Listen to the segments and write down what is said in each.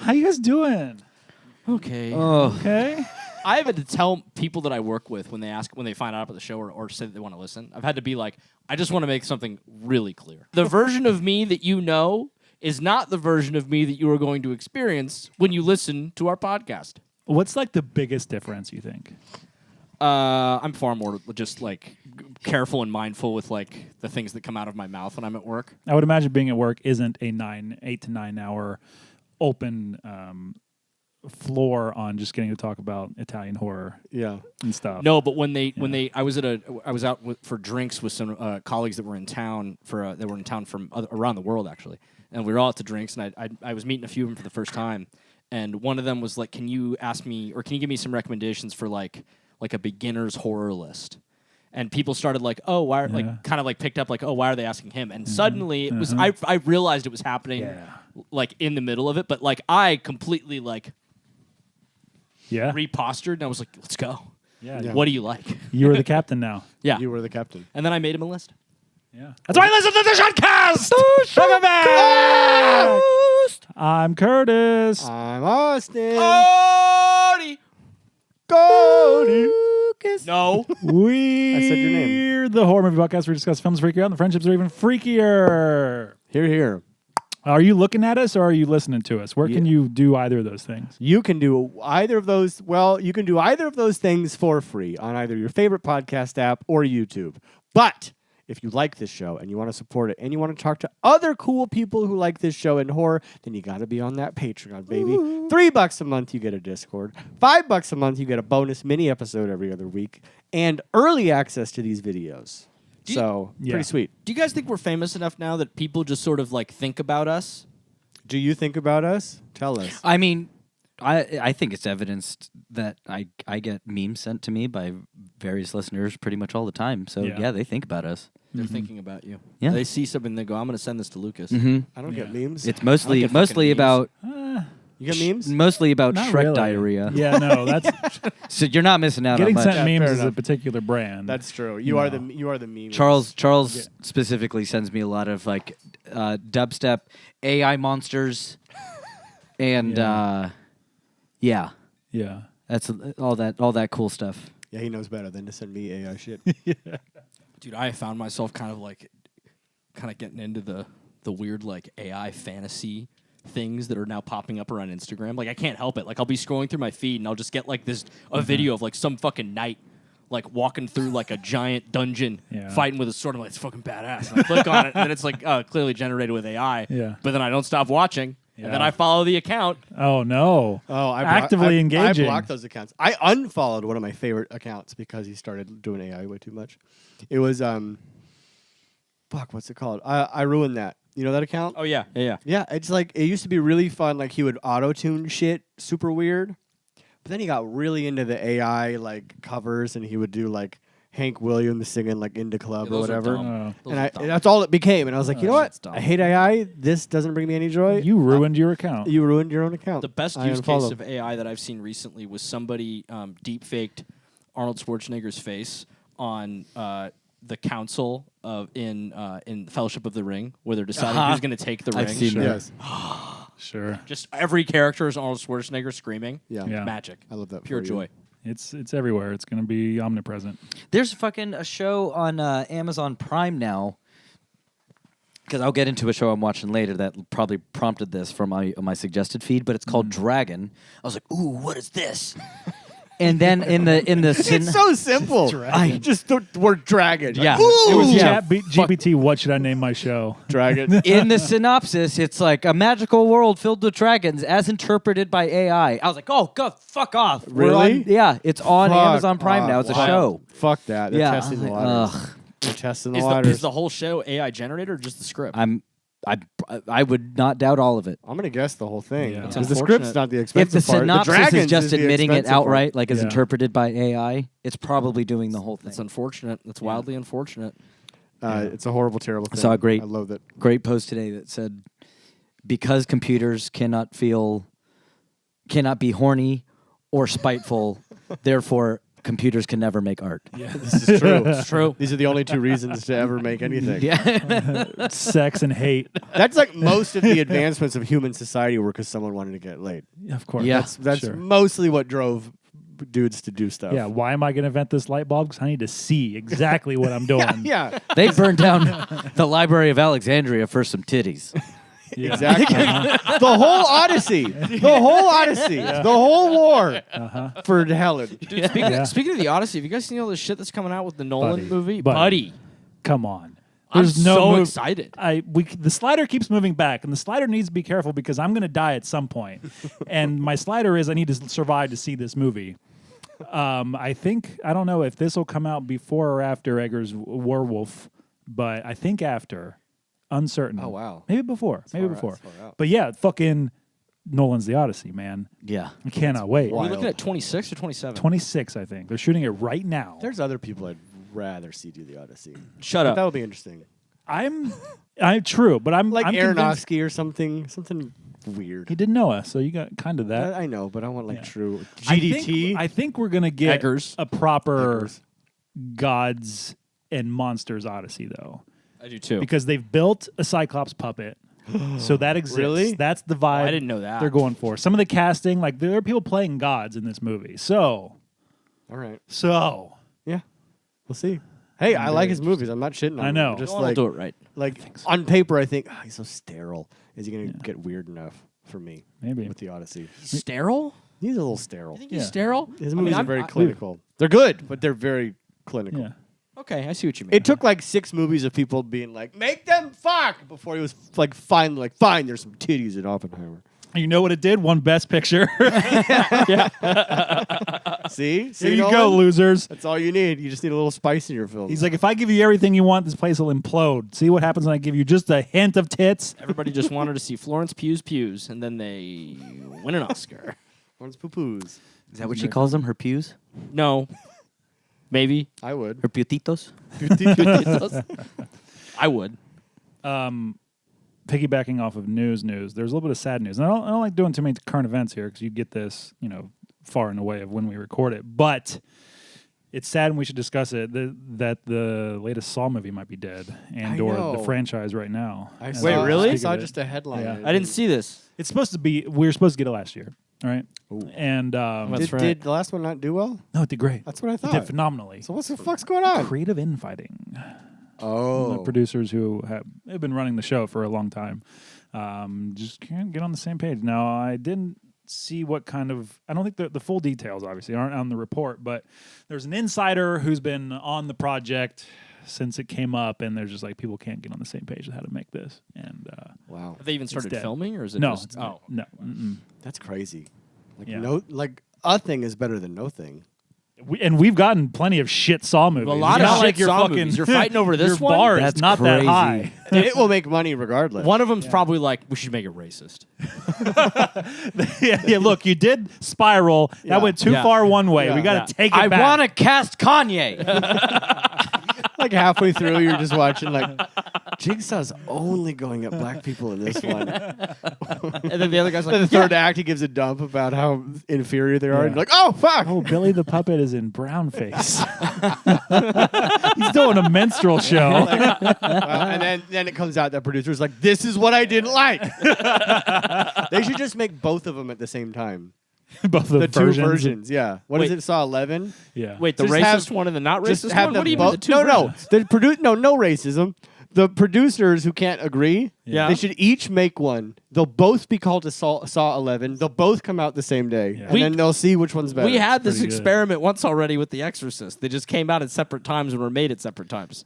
How you guys doing? Okay. Okay. I have had to tell people that I work with when they find out about the show or say that they want to listen. I've had to be like, I just want to make something really clear. The version of me that you know is not the version of me that you are going to experience when you listen to our podcast. What's like the biggest difference you think? I'm far more just like careful and mindful with like the things that come out of my mouth when I'm at work. I would imagine being at work isn't a 8 to 9 hour open floor on just getting to talk about Italian horror, and stuff. No, but when I was out for drinks with some colleagues that were in town from around the world actually, and we were all out to drinks, and I was meeting a few of them for the first time, and one of them was like, "Can you give me some recommendations for like a beginner's horror list?" And people started like, "Oh, why?" Like kind of like picked up like, "Oh, why are they asking him?" And suddenly it was I realized it was happening like in the middle of it, but like I completely like. Yeah. Repostured, and I was like, let's go. Yeah. What do you like? You are the captain now. Yeah. You were the captain. And then I made him a list. Yeah. That's why I listen to the SHUDcast! Welcome back! I'm Curtis. I'm Austin. Cody! Cody. No. We're I said your name. the horror movie podcast where we discuss films freak you out and the friendships are even freakier. Here. Are you looking at us or are you listening to us? Where can you do either of those things? You can do either of those. Well, you can do either of those things for free on either your favorite podcast app or YouTube. But if you like this show and you want to support it and you want to talk to other cool people who like this show and horror, then you got to be on that Patreon, baby. Ooh. $3 a month, you get a Discord. $5 a month, you get a bonus mini episode every other week and early access to these videos. Pretty sweet. Do you guys think we're famous enough now that people just sort of like think about us? Do you think about us? Tell us. I mean, I think it's evidenced that I get memes sent to me by various listeners pretty much all the time. So, yeah they think about us. They're thinking about you. Yeah. They see something and they go, I'm going to send this to Lucas. Mm-hmm. I don't get memes. It's mostly about... You get memes? Mostly about Not Shrek really. diarrhea. Yeah, no, that's... So you're not missing out Getting on much. sent memes fair is a enough. particular brand. That's true. You are the meme. Charles specifically sends me a lot of like dubstep AI monsters, and Yeah. that's all that cool stuff. Yeah, he knows better than to send me AI shit. Dude, I found myself kind of getting into the weird like AI fantasy things that are now popping up around Instagram. Like I can't help it. Like I'll be scrolling through my feed and I'll just get like a video of like some fucking knight like walking through like a giant dungeon fighting with a sword. I'm like, it's fucking badass. And I click on it and then it's like clearly generated with AI. Yeah. But then I don't stop watching. And then I follow the account. Oh, no. Oh, Actively engaging. I blocked those accounts. I unfollowed one of my favorite accounts because he started doing AI way too much. It was what's it called? I ruined that. You know that account? Oh yeah. Yeah, it's like it used to be really fun. Like he would auto-tune shit, super weird. But then he got really into the AI like covers, and he would do like Hank Williams singing like Indie Club or whatever. Oh. And that's all it became. And I was like, you know what? I hate AI. This doesn't bring me any joy. You ruined your account. You ruined your own account. The best use case of AI that I've seen recently was somebody deep-faked Arnold Schwarzenegger's face on the council in Fellowship of the Ring, where they're deciding who's going to take the ring. I've seen Yes. Sure. Just every character is Arnold Schwarzenegger screaming. Yeah. Magic. I love that. Pure for you. joy. It's everywhere. It's going to be omnipresent. There's fucking a show on Amazon Prime now. Because I'll get into a show I'm watching later that probably prompted this from my suggested feed, but it's called Dragon. I was like, ooh, what is this? And then in the It's so simple. Just the word dragon. Yeah. Ooh! It was GPT, what should I name my show? Dragon. in the synopsis, it's like a magical world filled with dragons as interpreted by AI. I was like, oh, God, fuck off. Really? It's on Fuck Amazon Prime now. It's a off. show. Fuck that. They're testing the waters. Ugh. They're testing the waters. Is the whole show AI generated or just the script? I would not doubt all of it. I'm gonna guess the whole thing. Yeah. Because the script's not the If expensive the part. synopsis the dragons is just the admitting it expensive part. outright, like it's Yeah. interpreted by AI, it's probably doing the whole thing. That's unfortunate. That's wildly unfortunate. It's a horrible, terrible thing. I saw a great- I love that. Great post today that said, because computers cannot be horny or spiteful, therefore computers can never make art. Yeah. This is true. It's true. These are the only two reasons to ever make anything. Yeah. Sex and hate. That's like most of the advancements of human society were because someone wanted to get laid. Of course. Yeah. That's sure. mostly what drove dudes to do stuff. Yeah, why am I going to invent this light bulb? Because I need to see exactly what I'm doing. Yeah, They burned down the Library of Alexandria for some titties. Yeah. exactly. The whole Odyssey. The whole Odyssey. The whole war for Helen. Dude, speaking of the Odyssey, have you guys seen all this shit that's coming out with the Nolan Buddy. movie? Buddy. Come on. I'm There's no so move- excited. The slider keeps moving back, and the slider needs to be careful because I'm going to die at some point. And my slider is I need to survive to see this movie. I don't know if this will come out before or after Egger's Werewolf, but I think after. Uncertain. Oh, wow. Maybe before. Maybe far out, before. it's far out. But yeah, fucking Nolan's The Odyssey, man. Yeah. I cannot wait. Are we Wild. looking at 26 or 27? 26, I think. They're shooting it right now. There's other people I'd rather see do the Odyssey. Shut But up. that would be interesting. I'm true, but I'm Like I'm convinced- Aronofsky or something weird. He did Noah, so you got kind of that. I know, but I want like Yeah. true I GDT. think, I think we're gonna get Eggers. a proper Eggers. gods and monsters Odyssey though, I do too. because they've built a Cyclops puppet, so that exists. Really? That's the vibe. I didn't know that. They're going for some of the casting. Like there are people playing gods in this movie. All right. Yeah. We'll see. Hey, I like his movies. I'm not shitting on I him. know. I'm just Nolan will like, do it right. on paper, I think he's so sterile. Is he going to get weird enough for me Maybe. with the Odyssey? Sterile? He's a little sterile. You think Yeah. he's sterile? His I mean, movies are I'm- very I- clinical. They're good, but they're very clinical. Yeah. Okay, I see what you mean. It took like 6 movies of people being like, make them fuck, before he was like, fine, there's some titties in Oppenheimer. You know what it did? Won Best Picture. See? Here you go, losers. That's all you need. You just need a little spice in your film. He's like, if I give you everything you want, this place will implode. See what happens when I give you just a hint of tits? Everybody just wanted to see Florence Pugh's pews, and then they win an Oscar. One's poo-poos. Is that what she calls them? Her pews? No. Maybe. I would. Her putitos? I would. Piggybacking off of news, there's a little bit of sad news. And I don't like doing too many current events here because you get this, far in the way of when we record it. But it's sad and we should discuss it that the latest Saul movie might be dead and or know. the franchise right now. I And saw, Wait, really? I speak saw of it. just a headline. Yeah. I didn't see this. It's supposed to be. We were supposed to get it last year, all right? Ooh. And That's right. Did the last one not do well? no, it did great. That's what I It thought. did phenomenally. So what's the fuck's going on? Creative infighting. The Oh. producers who have been running the show for a long time just can't get on the same page. Now, I didn't see what kind of... I don't think the full details, obviously, aren't on the report, but there's an insider who's been on the project since it came up, and there's just like people can't get on the same page of how to make this. And Wow. Have they even started dead. filming, or is it no, just... Oh. no. Mm-mm. That's crazy. Like Yeah. a thing is better than no thing. We've gotten plenty of shit Saw movies. A lot It's of not shit like you're Saw fucking, movies. You're fighting over this your one? bar That's is not crazy. that high. It will make money regardless. One of them's probably like, we should make it racist. yeah, look, you did Spiral. Yeah. That went too Yeah. far one way. Yeah. We got Yeah. to take it I back. want to cast Kanye. Like halfway through, you're just watching like Jigsaw's only going at black people in this one. And then the other guy's Then the like, third act, he gives a dump about how inferior they are. Yeah. And you're like, oh fuck! Oh, Billy the Puppet is in brown face. He's doing a minstrel show. And then it comes out that producer's like, this is what I didn't like. They should just make both of them at the same time. Both The the two versions, yeah. What is Wait. it? Saw 11. Yeah. wait, the Just racist have- one and the not Just racist have one? them What do you mean, the both- two no, versions? no racism. The producers who can't agree, Yeah. they should each make one. They'll both be called to Saw 11. They'll both come out the same day, Yeah. and We- then they'll see which one's better. We had this pretty good. experiment once already with The Exorcist. They just came out at separate times and were made at separate times.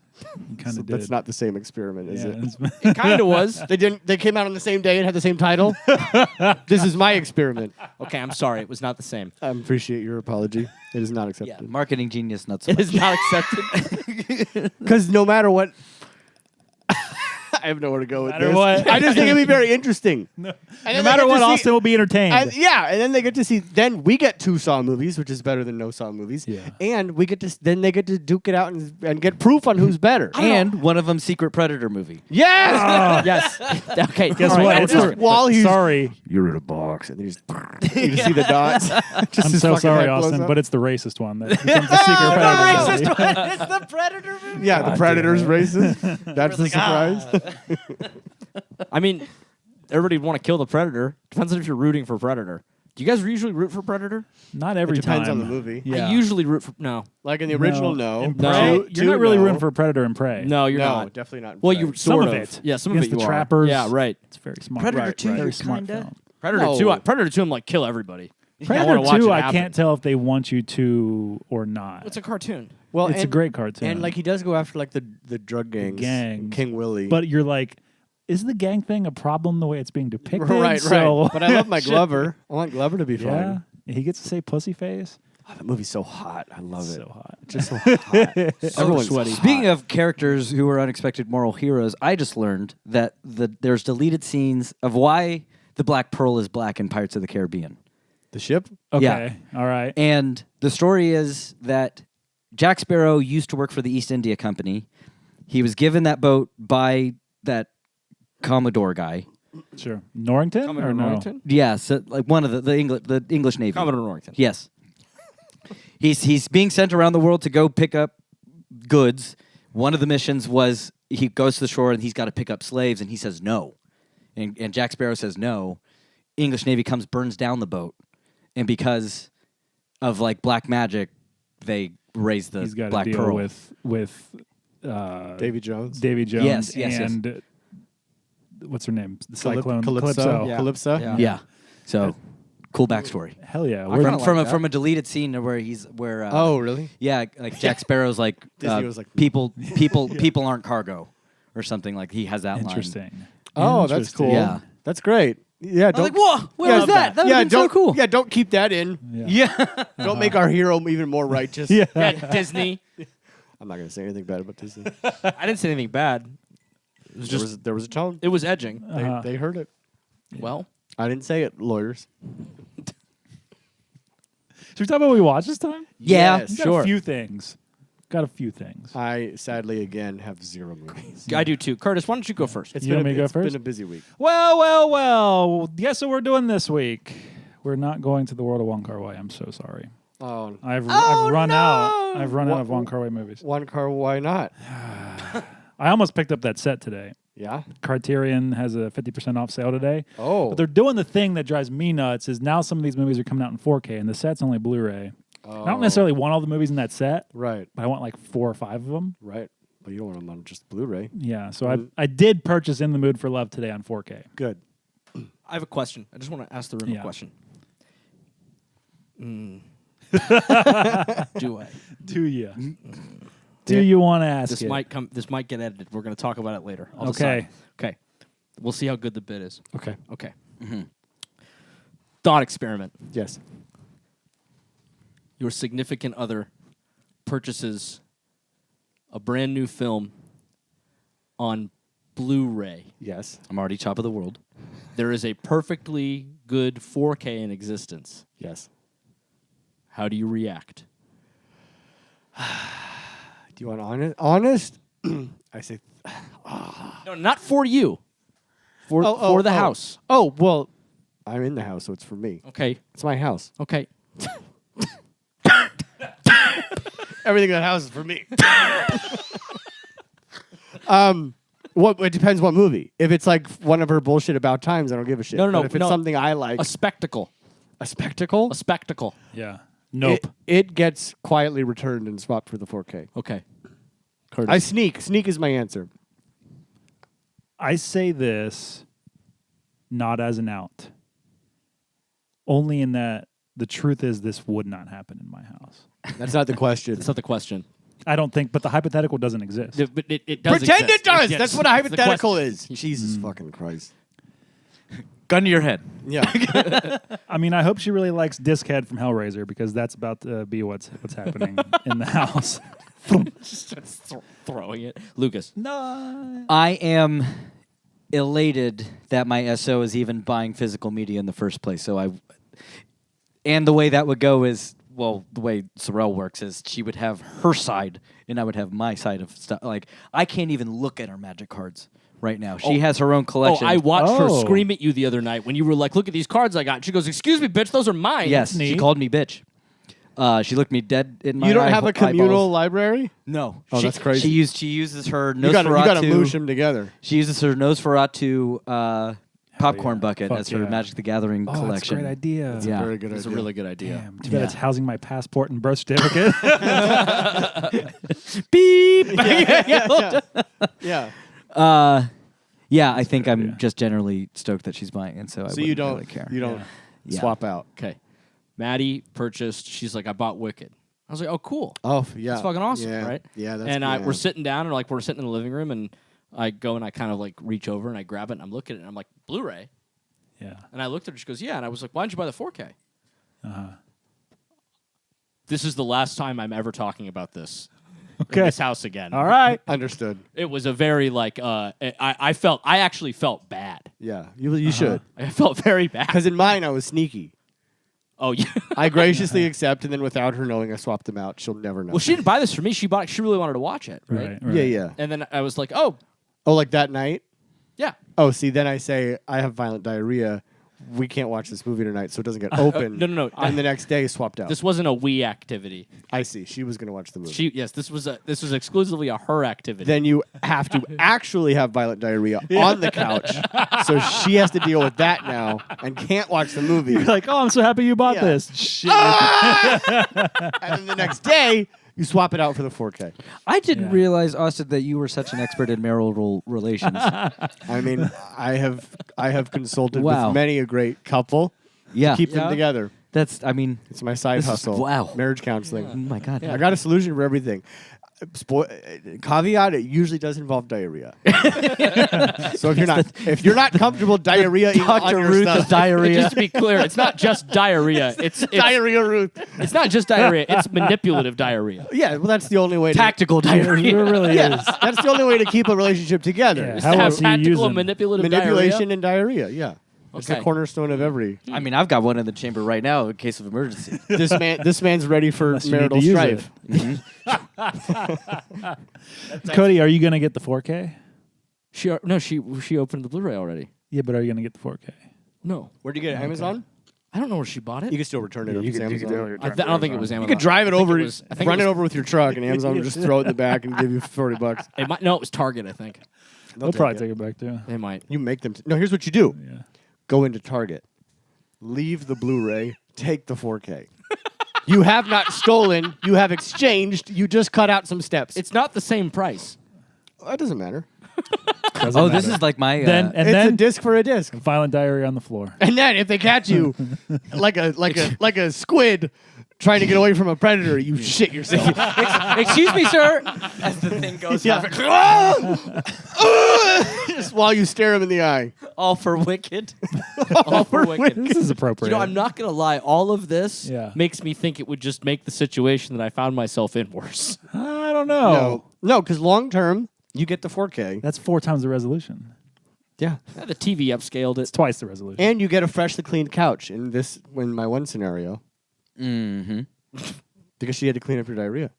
Kind So of that's not the same experiment, is it? It kind of was. They didn't. They came out on the same day and had the same title. This is my experiment. Okay, I'm sorry. It was not the same. I appreciate your apology. It is not Yeah, accepted. marketing genius, not so It much. is not accepted. Because no matter what, I have nowhere to go with matter this. what. I just think it'd be very interesting. No And then matter they get what, to see- Austin will be entertained. And then they get to see. Then we get 2 Saw movies, which is better than no Saw movies. Yeah. And we get to. Then they get to duke it out and get proof on who's better. And one of them Secret Predator movie. Yes. Yes. Okay. Guess all right, what? now It's we're a- talking. While he's Sorry, you're in a box, and then you just see the dots. Just I'm his so fucking sorry, head blows Austin, up. but it's the racist one that becomes the secret predator movie. It's the Predator movie. Yeah, the Predator's racist. That's the surprise. I mean, everybody want to kill the Predator. Depends on if you're rooting for Predator. Do you guys usually root for Predator? Not every It depends time. on the movie. Yeah. I usually root for no. Like in the original, no. In No. Prey, Two, you're not really no. rooting for Predator and Prey. No, you're no, not. definitely not. Well, Prey. you Some sort of of. it. Yeah, some of Against it you the are. trappers. Yeah, right. It's very smart. Predator right, 2, right. Very you're smart kinda- film. Predator No. 2. Predator 2. I'm like kill everybody. I Predator wanna watch 2, it I happen. can't tell if they want you to or not. It's a cartoon. well, It's a great cartoon. And like he does go after like the drug gangs, gangs. King Willie. But you're like, is the gang thing a problem the way it's being depicted? right. So, But I love my Glover. I want Glover to be yeah, fun. he gets to say pussy face. Oh, that movie's so hot. I love it. So hot. Just so hot. Everyone's sweaty. Speaking of characters who are unexpected moral heroes, I just learned that there's deleted scenes of why the Black Pearl is black in Pirates of the Caribbean. the ship. Okay. Yeah. All right. And the story is that Jack Sparrow used to work for the East India Company. He was given that boat by that Commodore guy. Sure. Norrington? Commodore or no? Norrington? Yes, one of the English Navy. Commodore Norrington. Yes. He's being sent around the world to go pick up goods. One of the missions was he goes to the shore and he's got to pick up slaves, and he says no. And Jack Sparrow says no. English Navy comes, burns down the boat. And because of like black magic, they raise the He's got Black to deal Pearl. with Davy Jones. Davy Jones Yes, yes, yes. and what's her name? The Calyp- Cyclone Calypso. Yeah. Calypso. Yeah. Yeah. So cool backstory. Hell yeah. I We're kinda like that. From a deleted scene where Oh, really? yeah, like Jack Sparrow's like, Disney was like, people aren't cargo or something, like he has that line. interesting. Oh, that's Interesting. cool. Yeah. That's great. Yeah. I'm Don't, like, whoa, where yeah, was that? That would have been so don't, cool. Yeah, don't keep that in. Yeah. Don't make our hero even more righteous. Yeah. Yeah, Disney. I'm not gonna say anything bad about Disney. I didn't say anything bad. It was just there was a tone. it was edging. They heard it. Well, I didn't say it, lawyers. Should we talk about what we watched this time? Yeah, Yes. Got sure. a few things. Got a few things. I sadly again have 0 movies. I do too. Curtis, why don't you go first? It's You want been me to go it's first? been a busy week. Well. Guess what we're doing this week? We're not going to the World of Wong Kar-wai. I'm so sorry. Oh, I've run out. no! I've run out What- of Wong Kar-wai movies. one car. Why not? I almost picked up that set today. Yeah. Criterion has a 50% off sale today. Oh. But they're doing the thing that drives me nuts is now some of these movies are coming out in 4K and the set's only Blu-ray. I don't necessarily want all the movies in that set, Right. but I want like 4 or 5 of them. Right. But you don't want them on just Blu-ray. Yeah, so I did purchase In the Mood for Love today on 4K. Good. I have a question. I just want to ask the room Yeah. a question. Do I? Do you? Do you want to ask This it? might come. This might get edited. We're going to talk about it later. I'll Okay. decide. Okay. We'll see how good the bid is. Okay. Okay. Thought experiment. Yes. Your significant other purchases a brand new film on Blu-ray. Yes. I'm already top of the world. There is a perfectly good 4K in existence. Yes. How do you react? Do you want honest? I say. No, not for you. For the house. Oh well, I'm in the house, so it's for me. Okay. It's my house. Okay. Everything in that house is for me. What? It depends what movie. If it's like one of her bullshit about times, I don't give a shit. No. But if it's something I like, A spectacle. a spectacle, A spectacle. Yeah. Nope. it gets quietly returned and swapped for the 4K. Okay. I sneak. Sneak is my answer. I say this not as an out. Only in that the truth is this would not happen in my house. That's not the question. That's not the question. I don't think, but the hypothetical doesn't exist. But it does Pretend exist. it does. Yes, That's what a it's the hypothetical question. is. Jesus fucking Christ. Gun to your head. Yeah. I mean, I hope she really likes Dischead from Hellraiser because that's about to be what's happening in the house. Just throwing it. Lucas. No. I am elated that my SO is even buying physical media in the first place. And the way that would go is, well, the way Sorrel works is she would have her side and I would have my side of stuff. Like, I can't even look at her magic cards right now. She has her own collection. I watched her Oh. scream at you the other night when you were like, "Look at these cards I got." She goes, "Excuse me, bitch, those are mine." Yes, she Neat. called me bitch. She looked me dead in my You don't eye- have a communal eyeballs. library? No. Oh, that's crazy. She uses her You gotta Nosferatu. moosh them together. She uses her Nosferatu popcorn bucket Fuck as her yeah. Magic the Gathering Oh, that's a collection. great idea. That's Yeah. a very good It's a idea. really good idea. Damn, too bad Yeah. it's housing my passport and birth certificate. Beep. Yeah. Yeah, I think I'm just generally stoked that she's buying it, so I So wouldn't you don't really care. you don't Yeah. swap out. Okay. Maddie purchased. She's like, "I bought Wicked." I was like, "Oh, cool." Oh yeah. It's fucking awesome, yeah. right? Yeah, that's And good. we're sitting down and we're sitting in the living room and I go and I kind of like reach over and I grab it and I'm looking at it and I'm like, "Blu-ray?" yeah. And I looked at her. She goes, "Yeah." And I was like, "Why didn't you buy the 4K?" Uh-huh. This is the last time I'm ever talking about this in Okay. this house again. All right. Understood. It was a very like I actually felt bad. Yeah. You should. I felt very bad. Because in mine I was sneaky. Oh yeah. I graciously accept, and then without her knowing, I swapped them out. She'll never know. Well, she didn't buy this for me. She bought it. She really wanted to watch it, right? Right. Yeah, yeah. And then I was like, "Oh, Oh, like that night? yeah." Oh, see, then I say, I have violent diarrhea. We can't watch this movie tonight, so it doesn't get open. no. And the next day, swapped out. This wasn't a we activity. I see. She was going to watch the movie. This was exclusively a her activity. Then you have to actually have violent diarrhea on the couch. So she has to deal with that now and can't watch the movie. You're like, oh, I'm so happy you bought Yeah. this. Shit. And then the next day, you swap it out for the 4K. I didn't Yeah. realize, Austin, that you were such an expert in marital relations. I mean, I have consulted Wow. with many a great couple Yeah. to keep Yeah. them together. That's, I mean, It's my side This is- hustle. wow. Marriage oh counseling. my God. I got a solution for everything. Caveat: it usually does involve diarrhea. So if you're not comfortable diarrhea on Dr. your Ruth stuff, of diarrhea. Just to be clear, it's not just diarrhea. It's diarrhea Ruth. It's not just diarrhea. It's manipulative diarrhea. Yeah, well, that's the only way. Tactical It diarrhea. really Yeah, is. that's the only way to keep a relationship together. Yeah. is How To have else are you tactical using- and manipulative manipulation diarrhea. and diarrhea. Yeah, it's the Okay. cornerstone of every. I mean, I've got one in the chamber right now in case of emergency. This man's ready for Unless you need marital to use strife. Cody, are you going to get the 4K? She opened the Blu-ray already. Yeah, but are you going to get the 4K? No, Where'd you get it? Amazon? I don't know where she bought it. You can still return it. if it's Amazon. I don't think it was Amazon. You could drive it over, I think run it it was- over with your truck, and Amazon will just throw it in the back and give you $40. No, it was Target. I think They'll probably take it back too. they might. You make them. No, here's what you do. Yeah. Go into Target, leave the Blu-ray, take the 4K. You have not stolen. You have exchanged. You just cut out some steps. It's not the same price. That doesn't matter. Doesn't Oh, this matter. is like my. then and It's a then disc for a disc. violent diarrhea on the floor. And then if they catch you like a squid trying to get away from a predator, you shit yourself. Excuse me, sir. As the thing goes Yeah. Just while you stare him in the eye. all for Wicked. All for Wicked. This is appropriate. I'm not gonna lie. All of this Yeah. makes me think it would just make the situation that I found myself in worse. I don't know. No, because long term, you get the 4K. That's 4 times the resolution. Yeah. The TV upscaled it. It's twice the resolution. And you get a freshly cleaned couch in my one scenario. Mm-hmm. Because she had to clean up her diarrhea.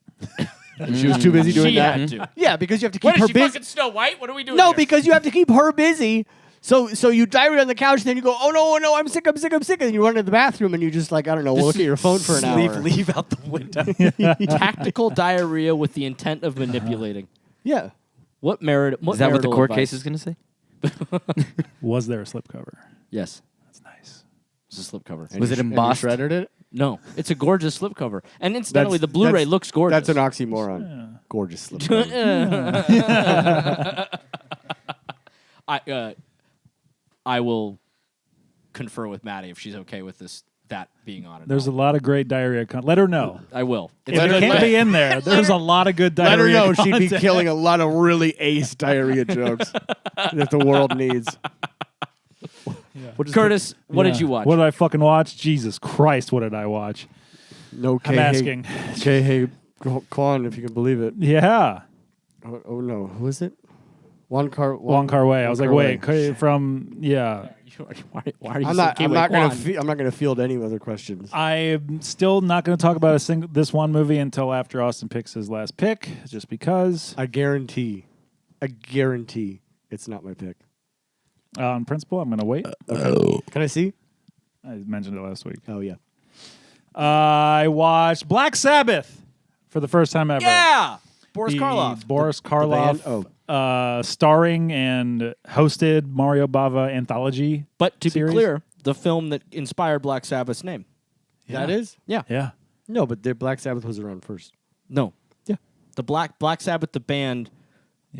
And she was too busy doing She that. had to. Yeah, because you have to keep What her is she busy. fucking Snow White? What are we doing? No, here? because you have to keep her busy. So you diarrhea on the couch, and then you go, oh no, I'm sick, and then you run to the bathroom, and you just like, I don't know, look at your phone for an hour. Leave out the window. tactical diarrhea with the intent of manipulating. Yeah. What merit? Is that what the marital court advice? case is going to say? Was there a slipcover? Yes, That's nice. it's a slipcover. Was it And you embossed? shredded it? No, it's a gorgeous slipcover. And incidentally, the That's- Blu-ray that's- looks gorgeous. That's an oxymoron. Yeah. Gorgeous slip. I will confer with Maddie if she's okay with that being on it. There's a lot of great diarrhea. Let her know. I will. If it can't be in there, there's a lot of good Let her diarrhea. know she'd be content. killing a lot of really ace diarrhea jokes that the world needs. We'll just Curtis, what Yeah. did you watch? What did I fucking watch? Jesus Christ, what did I watch? put no I'm asking. K. Kwan, if you can believe it. Yeah. Oh no, who is it? Wong Kar Wai. I was like, Kar-wai. wait, from yeah. Why are you I'm saying not Kiwi gonna Kwan? I'm not gonna field any other questions. I'm still not going to talk about this one movie until after Austin picks his last pick, just because. I guarantee, It's not my pick. On principle, I'm gonna wait. Can I see? I mentioned it last week. Oh yeah. I watched Black Sabbath for the first time ever. Yeah, Boris The Karloff. Boris band? Karloff, starring and hosted Mario Bava anthology. But to series. be clear, the film that inspired Black Sabbath's name. That is? Yeah. Yeah. No, but the Black Sabbath was around first. No. Yeah. The Black Sabbath, the band,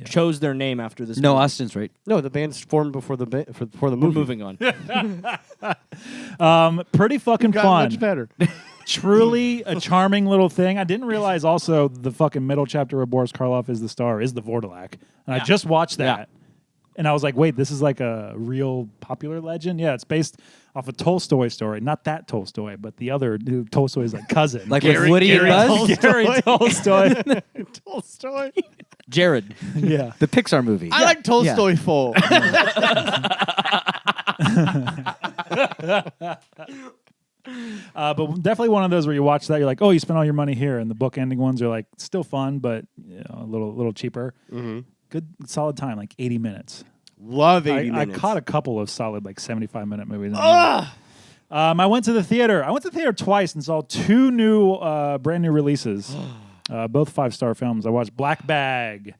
chose their name after this. No, movie. Austin's right. No, the band's formed before the before the We're movie. moving on. Pretty fucking Got fun. much better. Truly a charming little thing. I didn't realize also the fucking middle chapter where Boris Karloff is the star is the Vordelak. And I just watched that. Yeah. And I was like, wait, this is like a real popular legend? Yeah, it's based off a Tolstoy story. Not that Tolstoy, but the other Tolstoy's like cousin. Like with Woody and Buzz? Gary Tolstoy. Tolstoy. Jared. Yeah. The Pixar movie. I like Tolstoy full. But definitely one of those where you watch that, you're like, oh, you spent all your money here. And the book ending ones are like still fun, but a little cheaper. Mm-hmm. Good, solid time, like 80 minutes. Love 80 I minutes. caught a couple of solid, like 75-minute movies. I went to the theater. I went to the theater twice and saw two new, brand new releases. Both 5-star films. I watched Black Bag.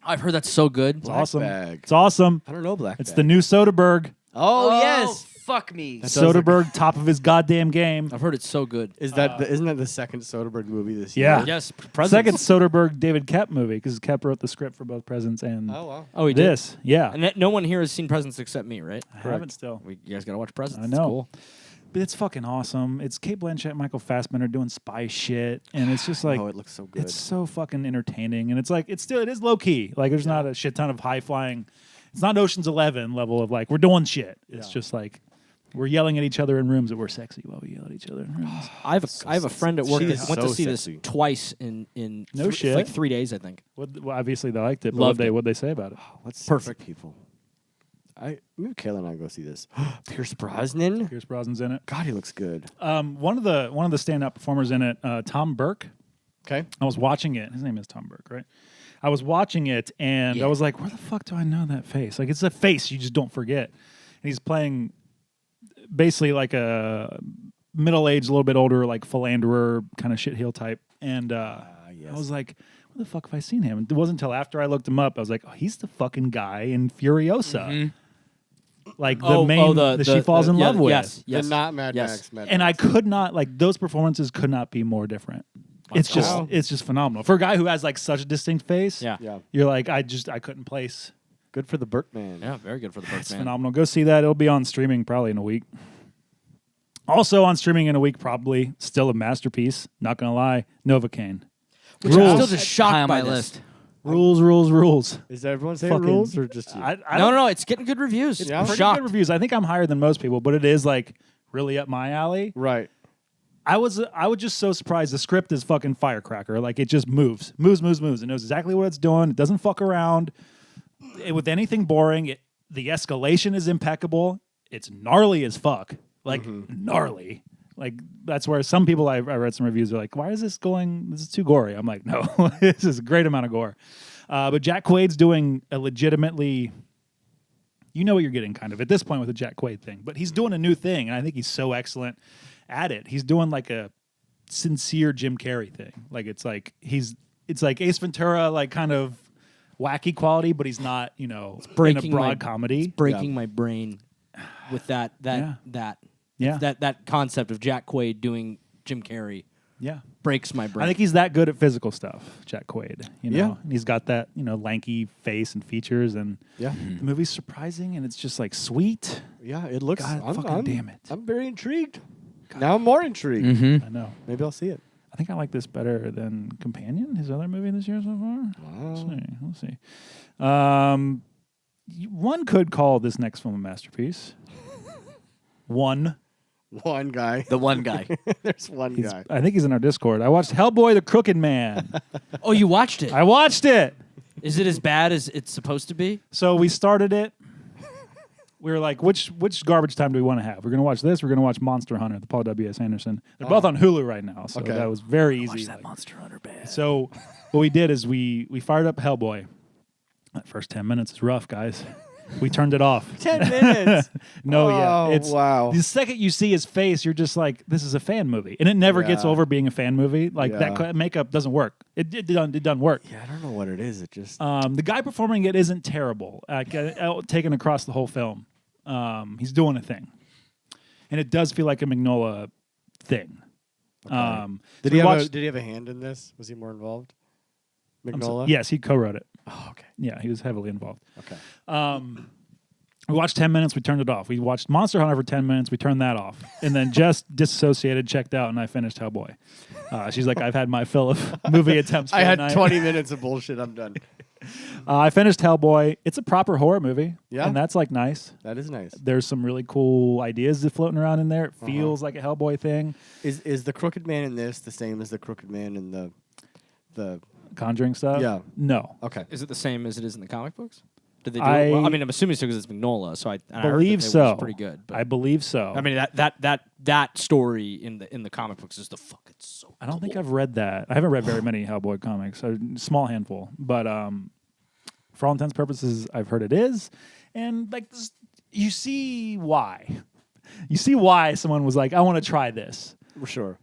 I've heard that's so good. It's awesome. Bag. It's awesome. I don't know Black It's Bag. the new Soderbergh. Oh, yes. Fuck me. That sounds like- Soderbergh, top of his goddamn game. I've heard it's so good. Is that isn't that the second Soderbergh movie this Yeah. year? Yes. Second Soderbergh David Koepp movie because Koepp wrote the script for both Presents and Oh wow. Oh, he did. this. Yeah, And no one here has seen Presents except me, right? I haven't still. You guys gotta watch Presents. I It's know. cool. But it's fucking awesome. It's Kate Blanchett and Michael Fassbender doing spy shit, and it's just like Oh, it looks so good. it's so fucking entertaining, and it's like it is low key. Like there's not a shit ton of high flying. It's not Ocean's 11 level of like we're doing shit. It's just like we're yelling at each other in rooms that we're sexy while we yell at each other in rooms. I have a friend at work She that is went to so see sexy. this twice in No shit. like 3 days, I think. Well, obviously they liked it. But Loved it. what'd they say about it? What's Perfect. sexy people? Maybe Kayla and I go see this. Pierce Brosnan. Pierce Brosnan's in it. God, he looks good. One of the standout performers in it, Tom Burke. Okay. I was watching it. His name is Tom Burke, right? I was watching it, and I was like, where the fuck do I know that face? Like, it's a face you just don't forget. And he's playing basically like a middle-aged, a little bit older, like philanderer kind of shitheel type. And yes. I was like, where the fuck have I seen him? It wasn't until after I looked him up, I was like, oh, he's the fucking guy in Furiosa. Like the she falls in love with. Yes, yes. And not Mad Yes. Max. Mad And I Max. could not, like, those performances could not be more different. It's just Wow. it's just phenomenal. For a guy who has like such a distinct face, Yeah. Yeah. you're like, I couldn't place. Good for the Berkman. Yeah, very good for the It's Birdman. phenomenal. Go see that. It'll be on streaming probably in a week. Also on streaming in a week, probably still a masterpiece. Not gonna lie, Novocaine. Which I'm Rules. still just shocked High on by my this. list. Rules. Is everyone saying Fucking- rules or just you? I No, don't- no, it's getting good reviews. Yeah. I'm pretty shocked. good reviews. I think I'm higher than most people, but it is like really up my alley. Right. I was just so surprised. The script is fucking firecracker. Like it just moves. It knows exactly what it's doing. It doesn't fuck around with anything boring. The escalation is impeccable. It's gnarly as fuck. Like gnarly. Like that's where some people I read some reviews are like, why is this going? This is too gory. I'm like, no, this is a great amount of gore. But Jack Quaid's doing a legitimately. You know what you're getting kind of at this point with the Jack Quaid thing, but he's doing a new thing, and I think he's so excellent at it. He's doing like a sincere Jim Carrey thing. Like it's like Ace Ventura, like kind of wacky quality, but he's not, in a breaking broad comedy. Breaking my brain with that Yeah. that concept of Jack Quaid doing Jim Carrey Yeah. breaks my brain. I think he's that good at physical stuff, Jack Quaid. Yeah. And he's got that, lanky face and features, and Yeah. the movie's surprising, and it's just like sweet. Yeah. It looks. God fucking damn it. I'm very intrigued. Now I'm more intrigued. Mm-hmm. I know. Maybe I'll see it. I think I like this better than Companion, his other movie this year so far. Wow. We'll see. One could call this next film a masterpiece. One. One guy. The one guy. There's one guy. I think he's in our Discord. I watched Hellboy the Crooked Man. Oh, you watched it? I watched it. Is it as bad as it's supposed to be? So we started it. We were like, which garbage time do we want to have? We're going to watch this. We're going to watch Monster Hunter, the Paul W.S. Anderson. They're both on Hulu right now, so Okay. that was very easy. Watch that Monster Hunter bad. So what we did is we fired up Hellboy. That first 10 minutes is rough, guys. We turned it off. 10 minutes. No, Oh, yeah. It's wow. the second you see his face, you're just like, this is a fan movie. And it never gets Yeah. over being a fan movie. Like Yeah. that makeup doesn't work. It doesn't work. Yeah, I don't know what it is. It just The guy performing it isn't terrible. Taken across the whole film. He's doing a thing. And it does feel like a Mignola thing. did he have a hand in this? Was he more involved? Mignola? Yes, he co-wrote it. Oh, okay. Yeah, he was heavily involved. Okay. We watched 10 minutes, we turned it off. We watched Monster Hunter for 10 minutes, we turned that off. And then just disassociated, checked out, and I finished Hellboy. She's like, I've had my fill of movie attempts for I the had night. 20 minutes of bullshit. I'm done. I finished Hellboy. It's a proper horror movie. Yeah? And that's like nice. That is nice. There's some really cool ideas floating around in there. It feels like a Hellboy thing. Is the Crooked Man in this the same as the Crooked Man in the Conjuring stuff? Yeah. No. Okay. Is it the same as it is in the comic books? Did they do I it? Well, I mean, I'm assuming so because it's Mignola, so I heard believe that it so. was pretty good. But I believe so. I mean, that story in the comic books is the fucking so. I don't think I've read that. I haven't read very many Hellboy comics. A small handful. But for all intents and purposes, I've heard it is. And like this, you see why. You see why someone was like, I want to try this. For sure.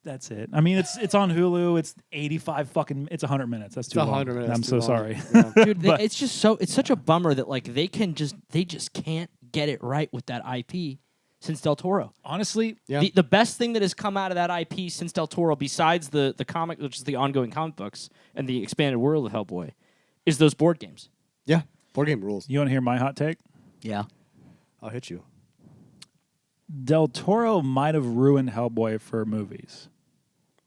That's it. I mean, it's on Hulu. It's it's 100 minutes. That's too long. 100 minutes. I'm too so long. sorry. Yeah. Dude, it's just it's such a bummer that like they just can't get it right with that IP since Del Toro. Honestly, Yeah. The best thing that has come out of that IP since Del Toro, besides the comic, which is the ongoing comic books and the expanded world of Hellboy, is those board games. Yeah. Board game rules. you want to hear my hot take? Yeah. I'll hit you. Del Toro might have ruined Hellboy for movies.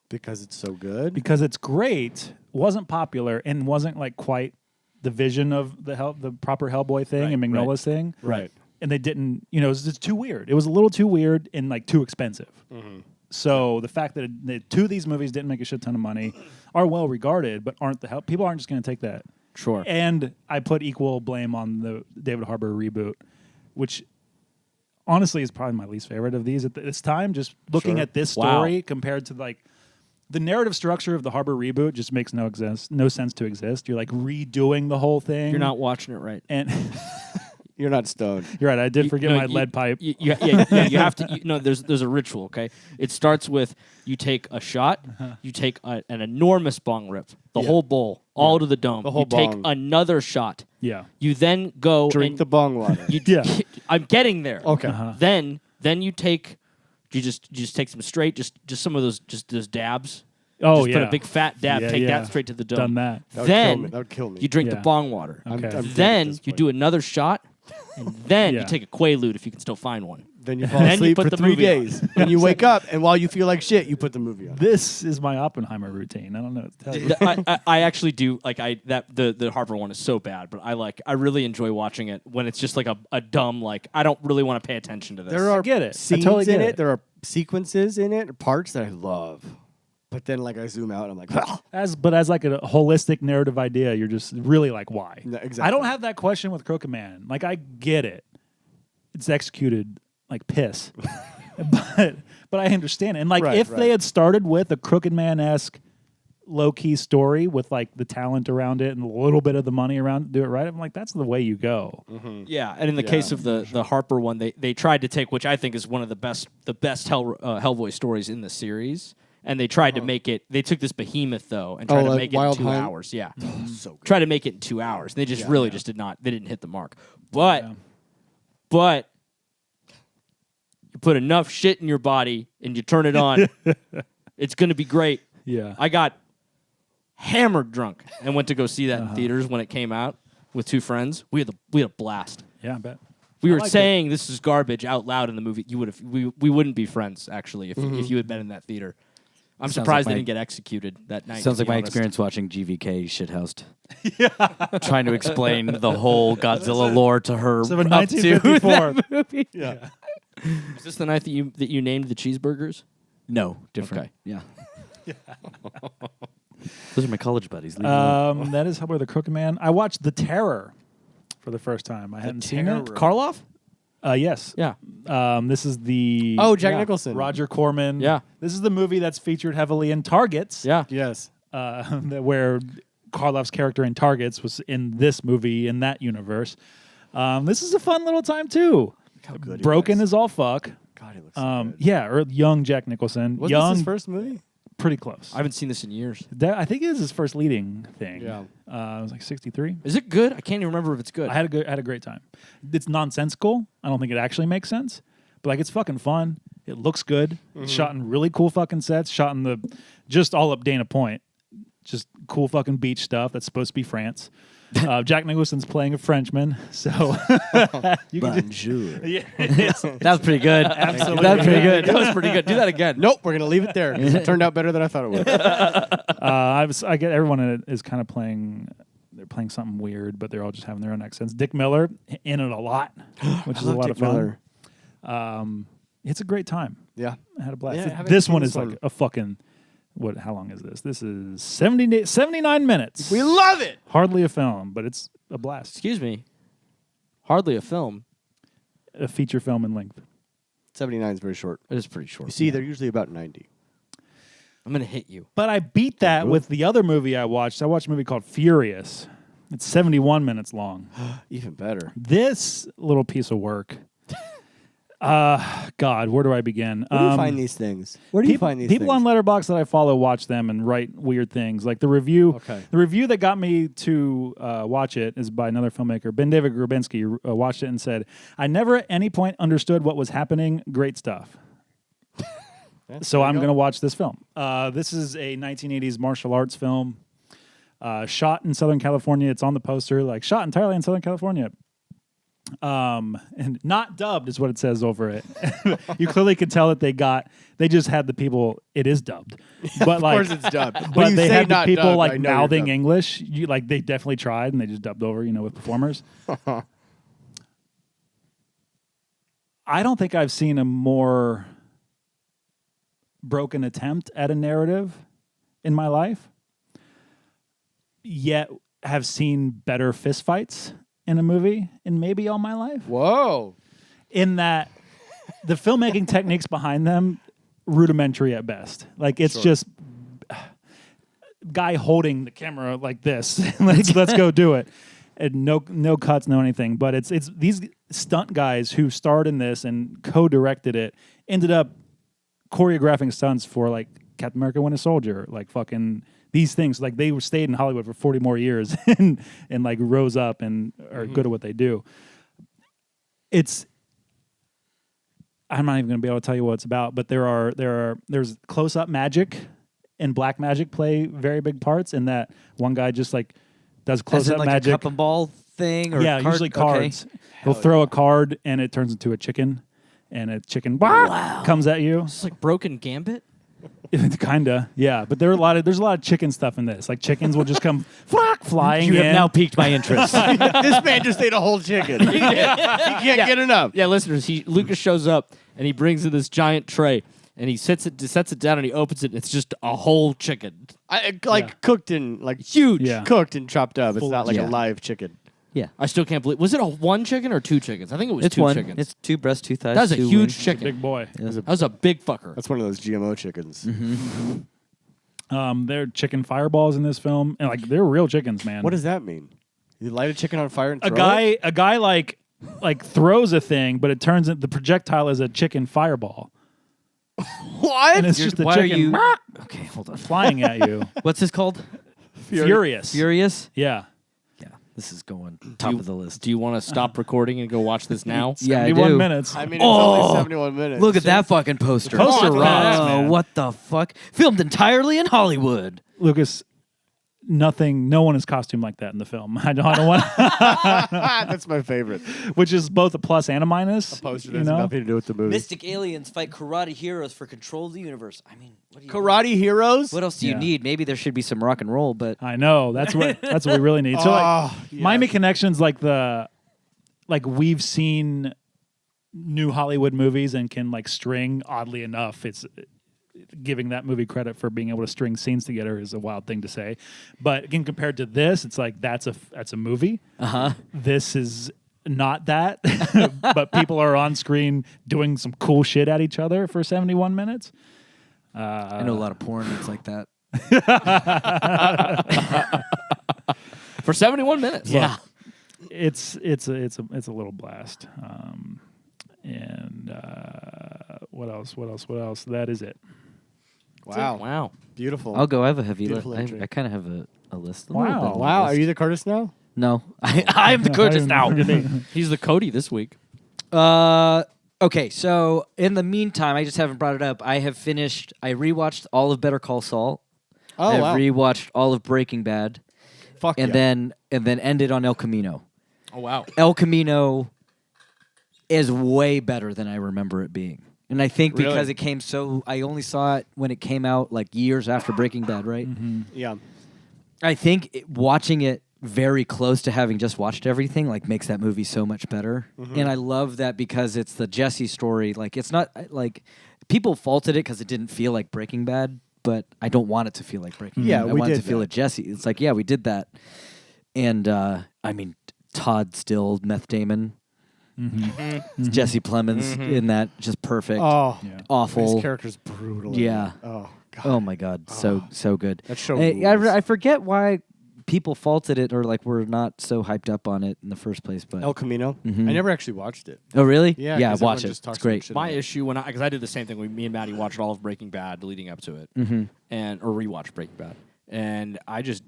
Because it's so good. Because it's great, wasn't popular, and wasn't like quite the vision of the proper Hellboy thing Right, and Mignola's thing. Right. And they didn't, it was just too weird. It was a little too weird and like too expensive. So the fact that two of these movies didn't make a shit ton of money, are well regarded, but people aren't just going to take that. Sure. And I put equal blame on the David Harbour reboot, which honestly is probably my least favorite of these at this time. Just looking Sure. at this Wow. story compared to like the narrative structure of the Harbour reboot just makes no sense to exist. You're like redoing the whole thing. You're not watching it right. And You're not stoned. you're right. I did forget my lead pipe. You have to. There's a ritual. Okay, it starts with you take a shot, you take an enormous bong rip, the whole bowl, all to the dome. The whole you take bong. another shot. Yeah. You then go Drink and the bong water. You, Yeah. I'm getting there. Okay. Then you take, you just take some straight, just some of those dabs. Oh, just yeah. put a big fat dab. Yeah, take yeah. that straight to the dome. Done that. That would Then kill me. That would kill me. you drink Yeah. the bong water. Okay. I'm dead at Then this you point. do another shot, and then Yeah. you take a Quaalude if you can still find one. Then you fall Then you asleep put for the 3 movie on. days. And you wake up, and while you feel like shit, you put the movie on. This is my Oppenheimer routine. I don't know what to tell you. I actually do like the Harper one is so bad, but I really enjoy watching it when it's just like a dumb like I don't really want to pay attention to this. There are get it. I scenes totally in get it. it. There are sequences in it, parts that I love. But then, like, I zoom out, and I'm like, well, As like a holistic narrative idea, you're just really like, why? No, exactly. I don't have that question with Crooked Man. Like, I get it. It's executed like piss. but I understand it. And like, Right, if right. they had started with a Crooked Man-esque low-key story with like the talent around it and a little bit of the money around to do it right, I'm like, that's the way you go. Yeah, and in the case of the Harper one, they tried to take, which I think is one of the best Hellboy stories in the series, and they tried to make it. They took this behemoth though and tried to like make it Wild in 2 Hunt? hours. Yeah, so good. try to make it in 2 hours. And they just just did not. They didn't hit the mark. But Yeah. but you put enough shit in your body and you turn it on, it's gonna be great. Yeah. I got hammered drunk and went to go see that in theaters when it came out with 2 friends. We had a blast. Yeah, I bet. We I were liked saying this is garbage out loud in the movie. We wouldn't be friends actually if you had been in that theater. I'm Sounds surprised like they my- didn't get executed that night. Sounds to like be my honest. experience watching GVK shithoused. Trying to explain the whole Godzilla lore to her So in up to 1954. that movie. Yeah. Is this the night that you named the cheeseburgers? No, different. Okay. Yeah. Those are my college buddies. Leave me alone. That is Hellboy the Crooked Man. I watched The Terror for the first time. I hadn't seen it. Karloff? Yes. Yeah. This is the Jack Nicholson. Roger Corman. Yeah. This is the movie that's featured heavily in Targets. Yeah. Yes. Where Karloff's character in Targets was in this movie in that universe. This is a fun little time too. How good Broken he is. as all fuck. God, he looks so good. Yeah, or young Jack Nicholson. Was young, this his first movie? pretty close. I haven't seen this in years. I think it is his first leading thing. Yeah. It was like 63. Is it good? I can't even remember if it's good. I had a great time. It's nonsensical. I don't think it actually makes sense, but like it's fucking fun. It looks good. It's shot in really cool fucking sets. Shot in the just all up Dana Point. Just cool fucking beach stuff. That's supposed to be France. Jack Nicholson's playing a Frenchman, so you can just, Bonjour. yeah, That was pretty good. Absolutely. That was pretty good. That was pretty good. Do that again. Nope, we're gonna leave it there. It turned out better than I thought it would. I get everyone in it is kind of playing. They're playing something weird, but they're all just having their own accents. Dick Miller in it a lot, which is a lot Dick of fun. Miller. It's a great time. Yeah. I had a blast. Yeah, I haven't This seen one this is one. like a fucking. What? How long is this? This is 79 minutes. We love it. Hardly a film, but it's a blast. Excuse me. Hardly a film. A feature film in length. 79 is very short. It is pretty short. You see, they're usually about 90. I'm gonna hit you. But I beat that with the other movie I watched. I watched a movie called Furious. It's 71 minutes long. Even better. This little piece of work. God, where do I begin? Where do you find these things? Where do you find these people things? on Letterboxd that I follow watch them and write weird things. Like the review. Okay. The review that got me to watch it is by another filmmaker, Ben David Grabinski. Watched it and said, "I never at any point understood what was happening. Great stuff." So I'm going to watch this film. This is a 1980s martial arts film, shot in Southern California. It's on the poster, like shot entirely in Southern California. And not dubbed is what it says over it. You clearly can tell that they just had the people. It is dubbed, but Of like, course it's dubbed. When but you they say had the not people dubbed, I like know you're mouthing dubbed. English. Like they definitely tried, and they just dubbed over, with performers. I don't think I've seen a more broken attempt at a narrative in my life, yet have seen better fistfights in a movie in maybe all my life. Whoa. In that the filmmaking techniques behind them, rudimentary at best. Like it's just guy holding the camera like this. let's go do it. And no cuts, no anything. But it's these stunt guys who starred in this and co-directed it ended up choreographing stunts for like Captain America: Winter Soldier, like fucking these things. Like they stayed in Hollywood for 40 more years and like rose up and are good at what they do. I'm not even going to be able to tell you what it's about, but there's close-up magic and black magic play very big parts in that one guy just like does As in close-up like magic. a cup and ball thing, or Yeah, card? usually cards. He'll throw a card and it turns into a chicken, and a chicken comes at you. It's like Broken Gambit. Kinda, yeah. But there's a lot of chicken stuff in this. Like chickens will just come flying You in. have now piqued my interest. This man just ate a whole chicken. He can't get enough. Yeah, listeners. Lucas shows up and he brings in this giant tray and he sets it down and he opens it. And it's just a whole chicken. Cooked and like Huge. Yeah. cooked and chopped up. It's Full not like yeah. a live chicken. Yeah, I still can't believe. Was it a one chicken or two chickens? I think it was it's two one. chickens. It's two breasts, two thighs. That was a two huge wings. chicken. Big boy. That was a big fucker. That's one of those GMO chickens. They're chicken fireballs in this film, and like they're real chickens, man. What does that mean? You light a chicken on fire and a throw guy? it? A guy like throws a thing, but it turns into the projectile is a chicken fireball, What? and it's just a Why are chicken you? Okay, hold on. flying at you. What's this called? Furious. Furious. Yeah. Yeah, this is going top of the list. Do you want to stop recording and go watch this now? Yeah, I 71 do. minutes. I mean, it's only 71 minutes. Look at that fucking poster. The poster oh, rocks, man. what the fuck? Filmed entirely in Hollywood. Lucas, no one is costumed like that in the film. I don't want, That's my favorite. which is both a plus and a minus. Poster you has know? nothing to do with the movie. Mystic aliens fight karate heroes for control of the universe. I mean, what do you Karate heroes? What else do you Yeah. need? Maybe there should be some rock and roll, but I know that's what we really need. So like, yeah. Miami Connections, like we've seen new Hollywood movies and can like string. Oddly enough, it's giving that movie credit for being able to string scenes together is a wild thing to say. But again, compared to this, it's like that's a movie. This is not that, but people are on screen doing some cool shit at each other for 71 minutes. I know a lot of porn that's like that. For 71 minutes. Yeah. it's a little blast. And what else? That is it. Wow. Wow. Beautiful. I'll go. I have a heavy list. Beautiful entry. I kind of have a list. A Wow. little bit of a Wow. Are list. you the Curtis now? No, I'm the Curtis now. He's the Cody this week. Okay, so in the meantime, I just haven't brought it up. I rewatched all of Better Call Saul. Oh, I've wow. rewatched all of Breaking Bad, Fuck and yeah. then ended on El Camino. Oh wow. El Camino is way better than I remember it being. And I think because Really? it came I only saw it when it came out like years after Breaking Bad, right? Yeah. I think watching it very close to having just watched everything like makes that movie so much better. And I love that because it's the Jesse story. Like it's not like people faulted it because it didn't feel like Breaking Bad, but I don't want it to feel like Breaking Yeah, Bad. I we want it did to feel that. like Jesse. It's like, yeah, we did that. And I mean, Todd Still, Meth Damon, Jesse Plemons in that, just perfect. Oh, Awful. his character's brutal. Yeah. Oh, God. Oh my God, so good. That show I rules. I forget why people faulted it or like were not so hyped up on it in the first place. But El Camino. Mhm. I never actually watched it. oh really? Yeah, yeah. 'cause Watch everyone it. just talks It's so much great. shit My about it. issue me and did the same thing. Me and Maddie watched all of Breaking Bad leading up to it, Mm-hmm. or rewatched Breaking Bad, and I just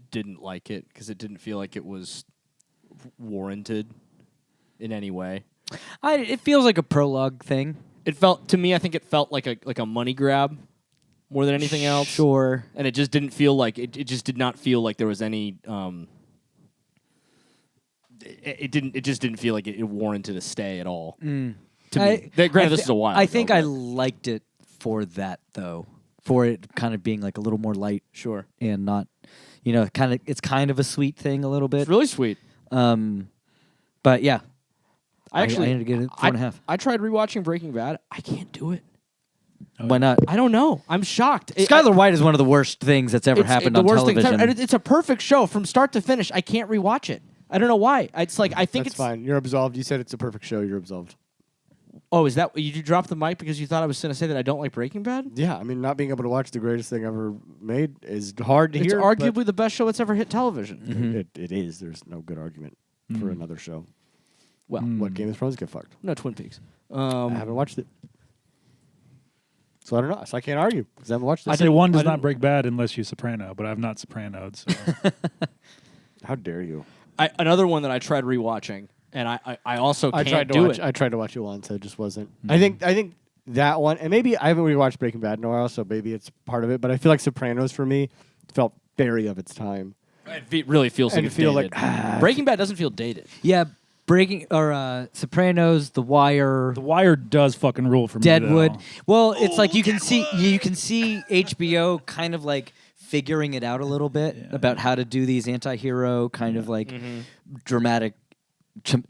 didn't like it because it didn't feel like it was warranted in any way. It feels like a prologue thing. It felt to me. I think it felt like a money grab more than anything else. Sure. And it just didn't feel like it just did not feel like there was any. It just didn't feel like it warranted a stay at all. To me, granted, this is a while. I think ago, I but- liked it for that though, for it kind of being like a little more light sure. and not, it's kind of a sweet thing a little bit. It's really sweet. But yeah, I actually I need to get it 4.5. I tried rewatching Breaking Bad. I can't do it. Why not? I don't know. I'm shocked. Skylar White is one of the worst things that's ever happened the on worst television. thing. It's a perfect show from start to finish. I can't rewatch it. I don't know why. It's like I think That's it's fine. You're absolved. You said it's a perfect show. You're absolved. Oh, is that you dropped the mic because you thought I was going to say that I don't like Breaking Bad? Yeah, I mean, not being able to watch the greatest thing ever made is hard to It's hear. but arguably the best show that's ever hit television. it is. There's no good argument for another show. Well, What Game of Thrones get fucked? no Twin Peaks. I haven't watched it, so I don't know. So I can't argue because I haven't watched it. I say one does I not didn't- break bad unless you soprano, but I've not sopranoed. So How dare you? Another one that I tried rewatching, and I also I can't tried to do watch. it. I tried to watch it once. It just wasn't. I think that one, and maybe I haven't rewatched Breaking Bad in a while, so maybe it's part of it. But I feel like Sopranos for me felt very of its time. It really feels like And it's feel dated. like, Breaking Bad doesn't feel dated. Yeah, Sopranos, The Wire, The Wire does fucking rule for me. Deadwood. though. Well, it's like you can see HBO kind of like figuring it out a little bit about how to do these anti-hero kind of like dramatic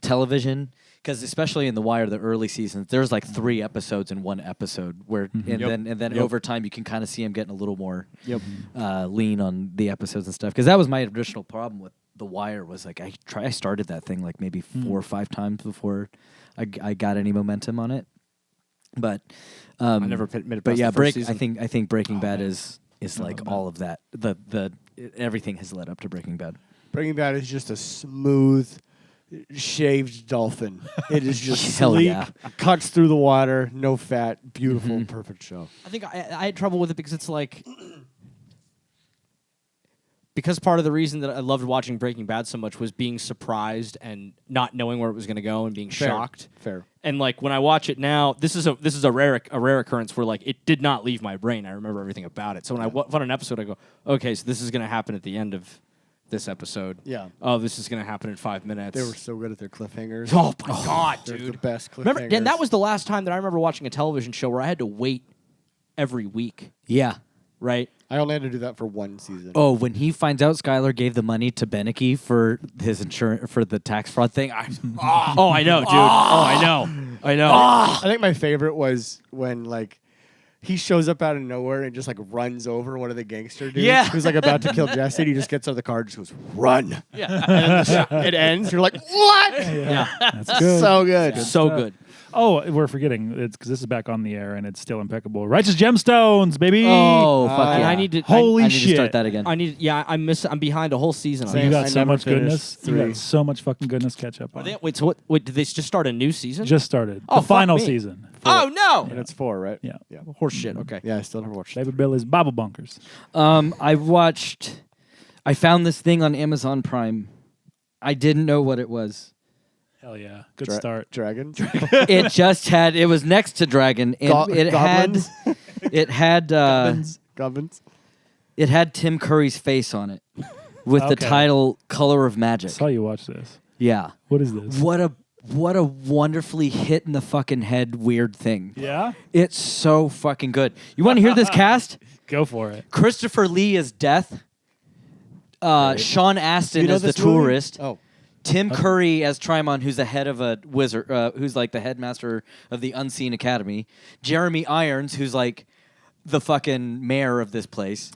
television. Because especially in The Wire, the early seasons, there's like 3 episodes in one episode where, and then over time you can kind of see him getting a little more lean on the episodes and stuff. Because that was my additional problem with The Wire was like I started that thing like maybe 4 or 5 times before I got any momentum on it. But I never made it but past yeah, the first season. I think Breaking Bad is like all of that. Everything has led up to Breaking Bad. Breaking Bad is just a smooth, shaved dolphin. It is just Hell sleek, yeah. cuts through the water, no fat, beautiful, perfect show. I think I had trouble with it because it's like because part of the reason that I loved watching Breaking Bad so much was being surprised and not knowing where it was going to go and being shocked. Fair. And like when I watch it now, this is a rare occurrence where like it did not leave my brain. I remember everything about it. So when I watch an episode, I go, okay, so this is going to happen at the end of this episode. Yeah. Oh, this is going to happen in 5 minutes. They were so good at their cliffhangers. Oh my god, They're dude! the best cliffhangers. Remember, Dan, that was the last time that I remember watching a television show where I had to wait every week. Yeah. Right? I only had to do that for 1 season. Oh, when he finds out Skylar gave the money to Beneke for his insurance for the tax fraud thing, Oh, I know, dude. I know. I think my favorite was when like he shows up out of nowhere and just like runs over one of the gangster dudes Yeah. who's like about to kill Jesse. He just gets out of the car and just goes, run. Yeah. It ends. You're like, what? Yeah. That's good. So good. So good. Oh, we're forgetting. It's because this is back on the air and it's still impeccable. Righteous Gemstones, baby. Oh, fuck And yeah. I need to. Holy I need to shit. start that again. I need. Yeah, I'm behind a whole season. So on you this. got I so never much finished goodness. You 3. got so much fucking goodness catch up on. Wait, so what? Did they just start a new season? Just started. Oh, The fuck final me. season. Oh no! And it's 4, right? Yeah. Yeah. Horse shit. Okay. Yeah, I still never watched it. Baby Billy's Bible Bunkers. I found this thing on Amazon Prime. I didn't know what it was. Hell yeah. Good start. Dragons? It just had. It was next to Dragon. And it goblins? had. It had. Goblins? It had Tim Curry's face on it, with the Okay. title "Color of Magic." I saw you watch this. Yeah. What is this? What a wonderfully hit in the fucking head weird thing. Yeah? It's so fucking good. You want to hear this cast? Go for it. Christopher Lee as Death. Sean Astin You know as the this movie? tourist. Oh. Tim Curry as Trimon, who's the head of a wizard, who's like the headmaster of the Unseen Academy. Jeremy Irons, who's like the fucking mayor of this place.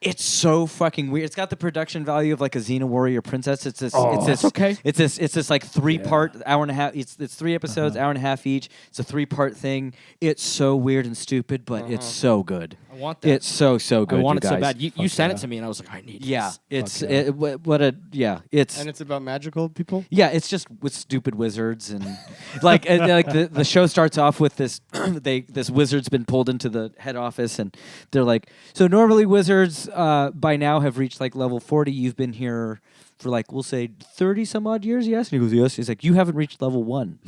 It's so fucking weird. It's got the production value of like a Xena Warrior Princess. It's this. Oh, it's this. that's okay. It's this like 3-part hour and a half. It's 3 episodes, hour and a half each. It's a 3-part thing. It's so weird and stupid, but it's so good. I want that. It's so good. I want you it so guys. bad. You sent yeah. it to me, and I was like, I need. Yeah, this. it's what a yeah. It's And it's about magical people? yeah, it's just with stupid wizards and like the show starts off with this this wizard's been pulled into the head office and they're like, so normally wizards by now have reached like level 40. You've been here for like we'll say 30 some odd years, yes? And he goes, yes. He's like, you haven't reached level 1,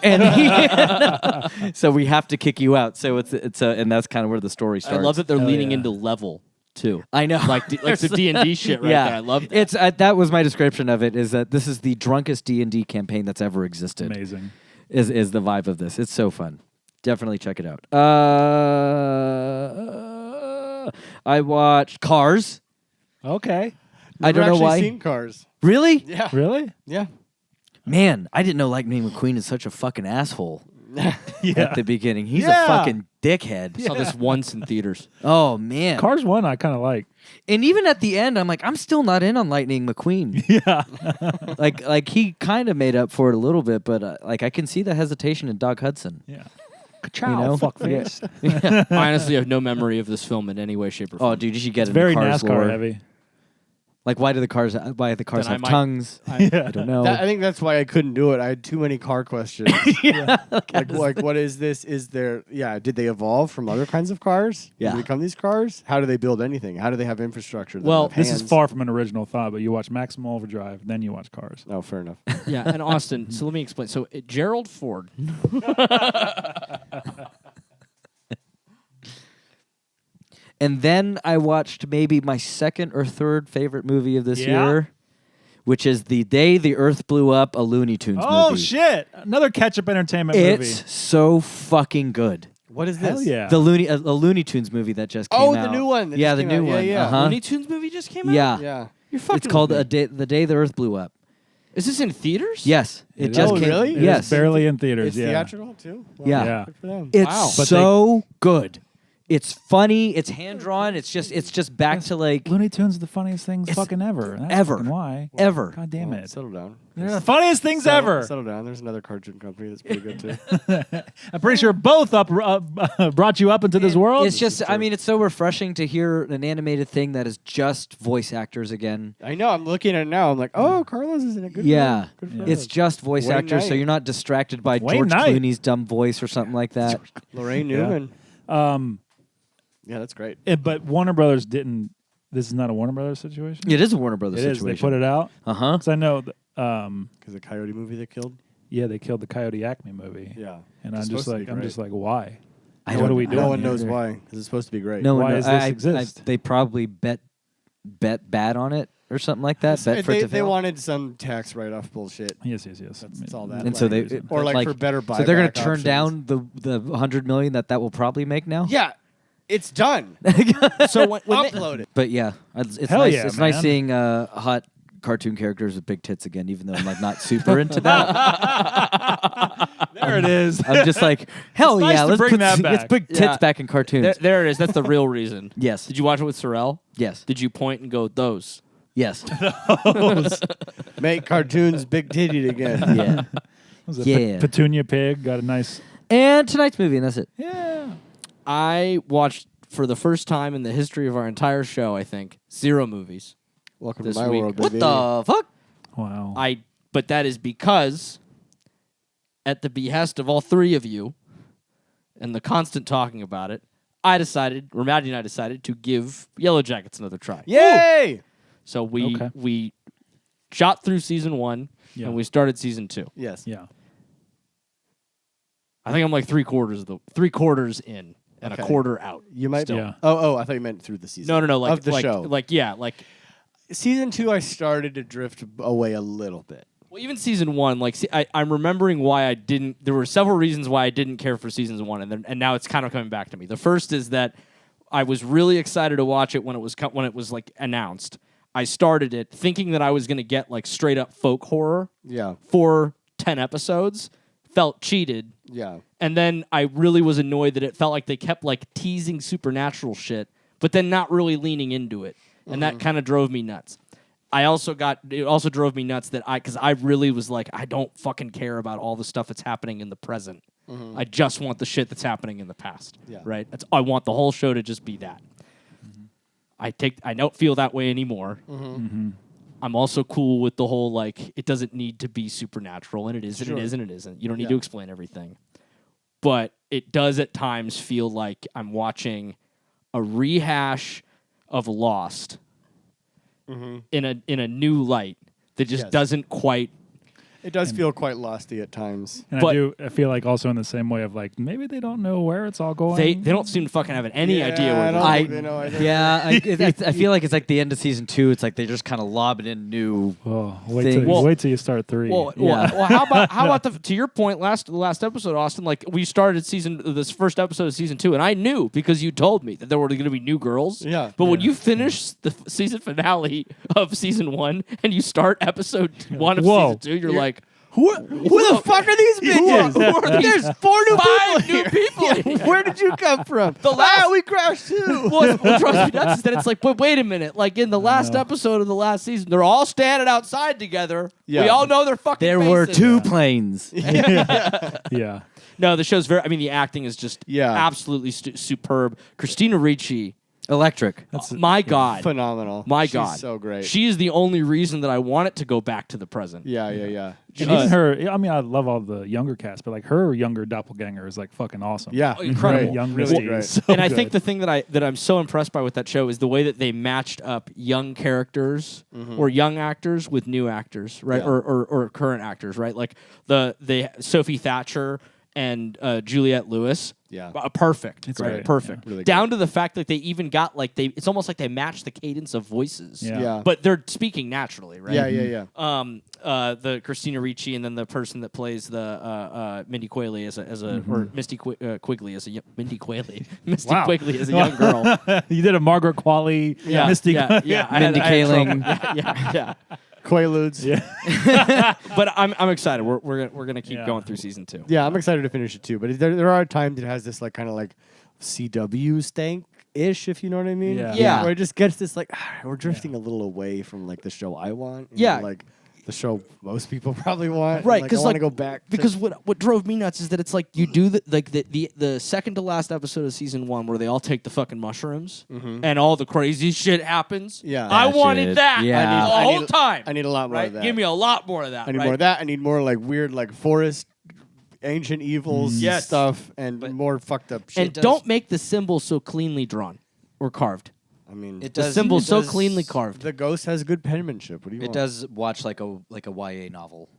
and so we have to kick you out. So it's and that's kind of where the story starts. I love that they're Hell leaning yeah. into level too. I know, Like the D&D shit right there. I love that. It's that was my description of it. Is that this is the drunkest D&D campaign that's ever existed. Amazing. Is the vibe of this. It's so fun. Definitely check it out. I watched Cars. Okay. I don't know Never why. actually seen Cars. Really? Yeah. Really? Yeah. Man, I didn't know Lightning McQueen is such a fucking asshole Yeah. at the beginning. He's Yeah. a fucking dickhead. I saw this once in theaters. Oh man. Cars 1 I kind of like. And even at the end, I'm like, I'm still not in on Lightning McQueen. Yeah. like he kind of made up for it a little bit, but like I can see the hesitation in Doug Hudson. Yeah. You know? Fuckface. I honestly have no memory of this film in any way, shape, or form. Oh, dude, you should get It's into very Cars NASCAR lore. heavy. Like, why the cars Then I have might- tongues? Yeah. I don't know. I think that's why I couldn't do it. I had too many car questions. like what is this? Is there? Yeah, did they evolve from other kinds of cars? Yeah. to become these cars. How do they build anything? How do they have infrastructure? that Well, have This is hands? far from an original thought, but you watch Maximum Overdrive, then you watch Cars. Oh, fair enough. Yeah, and Austin. So let me explain. So Gerald Ford. And then I watched maybe my second or third favorite movie of this Yeah? year, which is The Day the Earth Blew Up, a Looney Tunes Oh, movie. shit. Another catch-up entertainment It's movie. so fucking good. What is this? Hell yeah. The a Looney Tunes movie that just came Oh, out. the new one that Yeah, just the came new out. one. Yeah, yeah. Uh-huh. Looney Tunes movie just came out. Yeah. Yeah. You're fucking. It's called with me. The Day the Earth Blew Up. Is this in theaters? Yes. It just Oh, came. really? It is Yes. barely in theaters, It's yeah. theatrical too. Wow, Yeah. Yeah. Good for them. It's Wow. But so good. It's funny. It's hand drawn. It's just back to like Looney Tunes are the funniest things It's fucking ever. That's ever. fucking why. ever. God damn Well, it. Settle down. They're the funniest things ever. Settle down. There's another cartoon company that's pretty good too. I'm pretty sure both brought you up into this world. It's just, I mean, it's so refreshing to hear an animated thing that is just voice actors again. I know. I'm looking at it now. I'm like, oh, Carlos is in a good. Yeah, Good for it's us. just voice Wayne actors, so Knight. you're not distracted by Wayne George Knight. Clooney's dumb voice or something like that. Lorraine Yeah. Newman. um, Yeah, that's great. but Warner Brothers didn't. This is not a Warner Brothers situation. It is a Warner Brothers It is. situation. They put it out. Uh huh. Because I know. Because the Coyote movie they killed. Yeah, they killed the Coyote Acme movie. Yeah. And It's I'm just supposed to like, be I'm great. just like, why? I What don't- are we I doing? No one here? knows why. Because it's supposed to be great. No one Why knows. does this exist? they probably bet bad on it or something like that. Bet for it to They fail. wanted some tax write-off bullshit. Yes. That's all that. And so they reason. Or like, like- for better buyback So they're going to turn options. down the $100 million that will probably make now. Yeah, it's done. So when they, Upload it. But yeah, it's Hell nice. yeah, It's nice man. seeing hot cartoon characters with big tits again, even though I'm like not super into that. There it is. I'm just like, hell It's nice yeah, to let's bring put that let's back. put tits Yeah. back in cartoons. there it is. That's the real reason. Yes, Did you watch it with Sorrel? yes, Did you point and go those? yes. Make cartoons big titted again. Yeah, Was it Yeah. Petunia Pig got a nice. And tonight's movie, and that's it. Yeah. I watched for the first time in the history of our entire show, I think, 0 movies. Welcome This to my week. world, What baby. the fuck? Wow. But that is because, at the behest of all 3 of you, and the constant talking about it, Maddie and I decided to give Yellowjackets another try. Yay! So we Okay. we shot through season 1 Yeah. and we started season 2. Yes. Yeah. I think I'm like 3/4 in and Okay. a quarter out. You might. Still. Yeah. Oh, I thought you meant through the season. No, like of the like, show. Like yeah, like Season 2, I started to drift away a little bit. well, even season 1, like I'm remembering why I didn't. There were several reasons why I didn't care for seasons 1, and now it's kind of coming back to me. The first is that I was really excited to watch it when it was like announced. I started it thinking that I was going to get like straight up folk horror Yeah. for 10 episodes. Felt cheated. Yeah. And then I really was annoyed that it felt like they kept like teasing supernatural shit, but then not really leaning into it. And that kind of drove me nuts. It also drove me nuts that because I really was like, I don't fucking care about all the stuff that's happening in the present. I just want the shit that's happening in the past. Yeah. Right? I want the whole show to just be that. I don't feel that way anymore. I'm also cool with the whole, like, it doesn't need to be supernatural, and it is, and Sure. it is, and it isn't. You don't need Yeah. to explain everything. But it does at times feel like I'm watching a rehash of Lost in a new light that just Yes. doesn't quite. It does feel quite losty at times. And But- I feel like also in the same way of like maybe they don't know where it's all going. They don't seem to fucking have any idea where I they're don't going. think they know either. Yeah, I feel like it's like the end of season 2. It's like they're just kind of lobbing in new. Oh, thing. wait till you start 3. Well, Yeah. how about to your point the last episode, Austin? Like we started this first episode of season 2, and I knew because you told me that there were going to be new girls. Yeah. But when you finish the season finale of season 1 and you start episode 1 of Whoa. season 2, you're like, Who the fuck are these bitches? Who are these? There's 4 new 5 people new here. people. Yeah, where did you come from? We crashed too. What drives me nuts is that it's like, but wait a minute. Like in the last episode of the last season, they're all standing outside together. Yeah. We all know their fucking There were faces. 2 planes. Yeah. No, the show's very. I mean, the acting is just Yeah. absolutely superb. Christina Ricci, Electric. my God, Phenomenal. my She's God, so great. She is the only reason that I want it to go back to the present. Yeah. And even her, I mean, I love all the younger cast, but like her younger doppelganger is like fucking awesome. Yeah. Oh, incredible. Great. Young Really Misty great. is so And I good. think the thing that I'm so impressed by with that show is the way that they matched up young characters or young actors with new actors, right? Yeah. Or current actors, right? Like the Sophie Thatcher and Juliette Lewis. Yeah. Perfect. It's right? great. Perfect. Yeah. Really Down to the fact that they even got like it's almost like they match the cadence of voices. Yeah. Yeah. But they're speaking naturally, right? Yeah. The Christina Ricci and then the person that plays the Mindy Quayle as a or Misty Quigley as a Mindy Quayle Misty Wow. Quigley as a young girl. You did a Margaret Qualley, Misty. yeah. Mindy Kaling. Yeah. Quaaludes. But I'm excited. We're gonna keep Yeah. going through season 2. Yeah, I'm excited to finish it too. But there are times it has this like kind of like CW stank-ish, if you know what I mean. Yeah. Yeah. Where it just gets this like we're drifting a little away from like the show I want. and, Yeah. like the show most people probably want. Right, Like, I 'cause, want like, to go back. Because what drove me nuts is that it's like you do the second to last episode of season 1 where they all take the fucking mushrooms and all the crazy shit happens. Yeah. I That wanted shit. that Yeah. the I whole need- time. I need a lot more right? of that. Give me a lot more of that. I need right? more of that. I need more like weird like forest ancient evils Yes. stuff and more fucked up shit. And don't make the symbol so cleanly drawn or carved. I mean, It The does. symbol's it so does- cleanly carved. the ghost has good penmanship. What do you It want? does watch like a YA novel.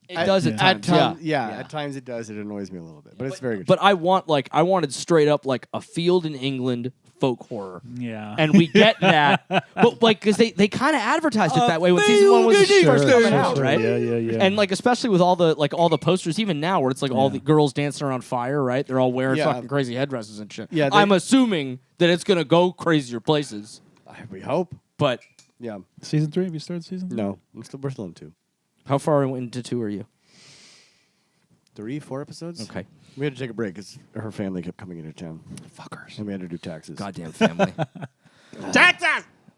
It does at yeah. times. Yeah, Yeah. at times it does. It annoys me a little bit, but it's very good. But I wanted straight up like a field in England folk horror. Yeah. And we get that, but like because they kind of advertised it that way when season 1 was first coming out, right? Yeah. And like especially with all the posters, even now where it's like all the girls dancing around fire, right? They're all wearing Yeah. fucking crazy headdresses and shit. Yeah, I'm assuming that it's gonna go crazier places, we hope. but Yeah. Season 3? Have you started season 3? No, we're still in 2. how far into 2 are you? 3, 4 episodes. Okay, We had to take a break because her family kept coming into town, fuckers, and we had to do taxes. goddamn family.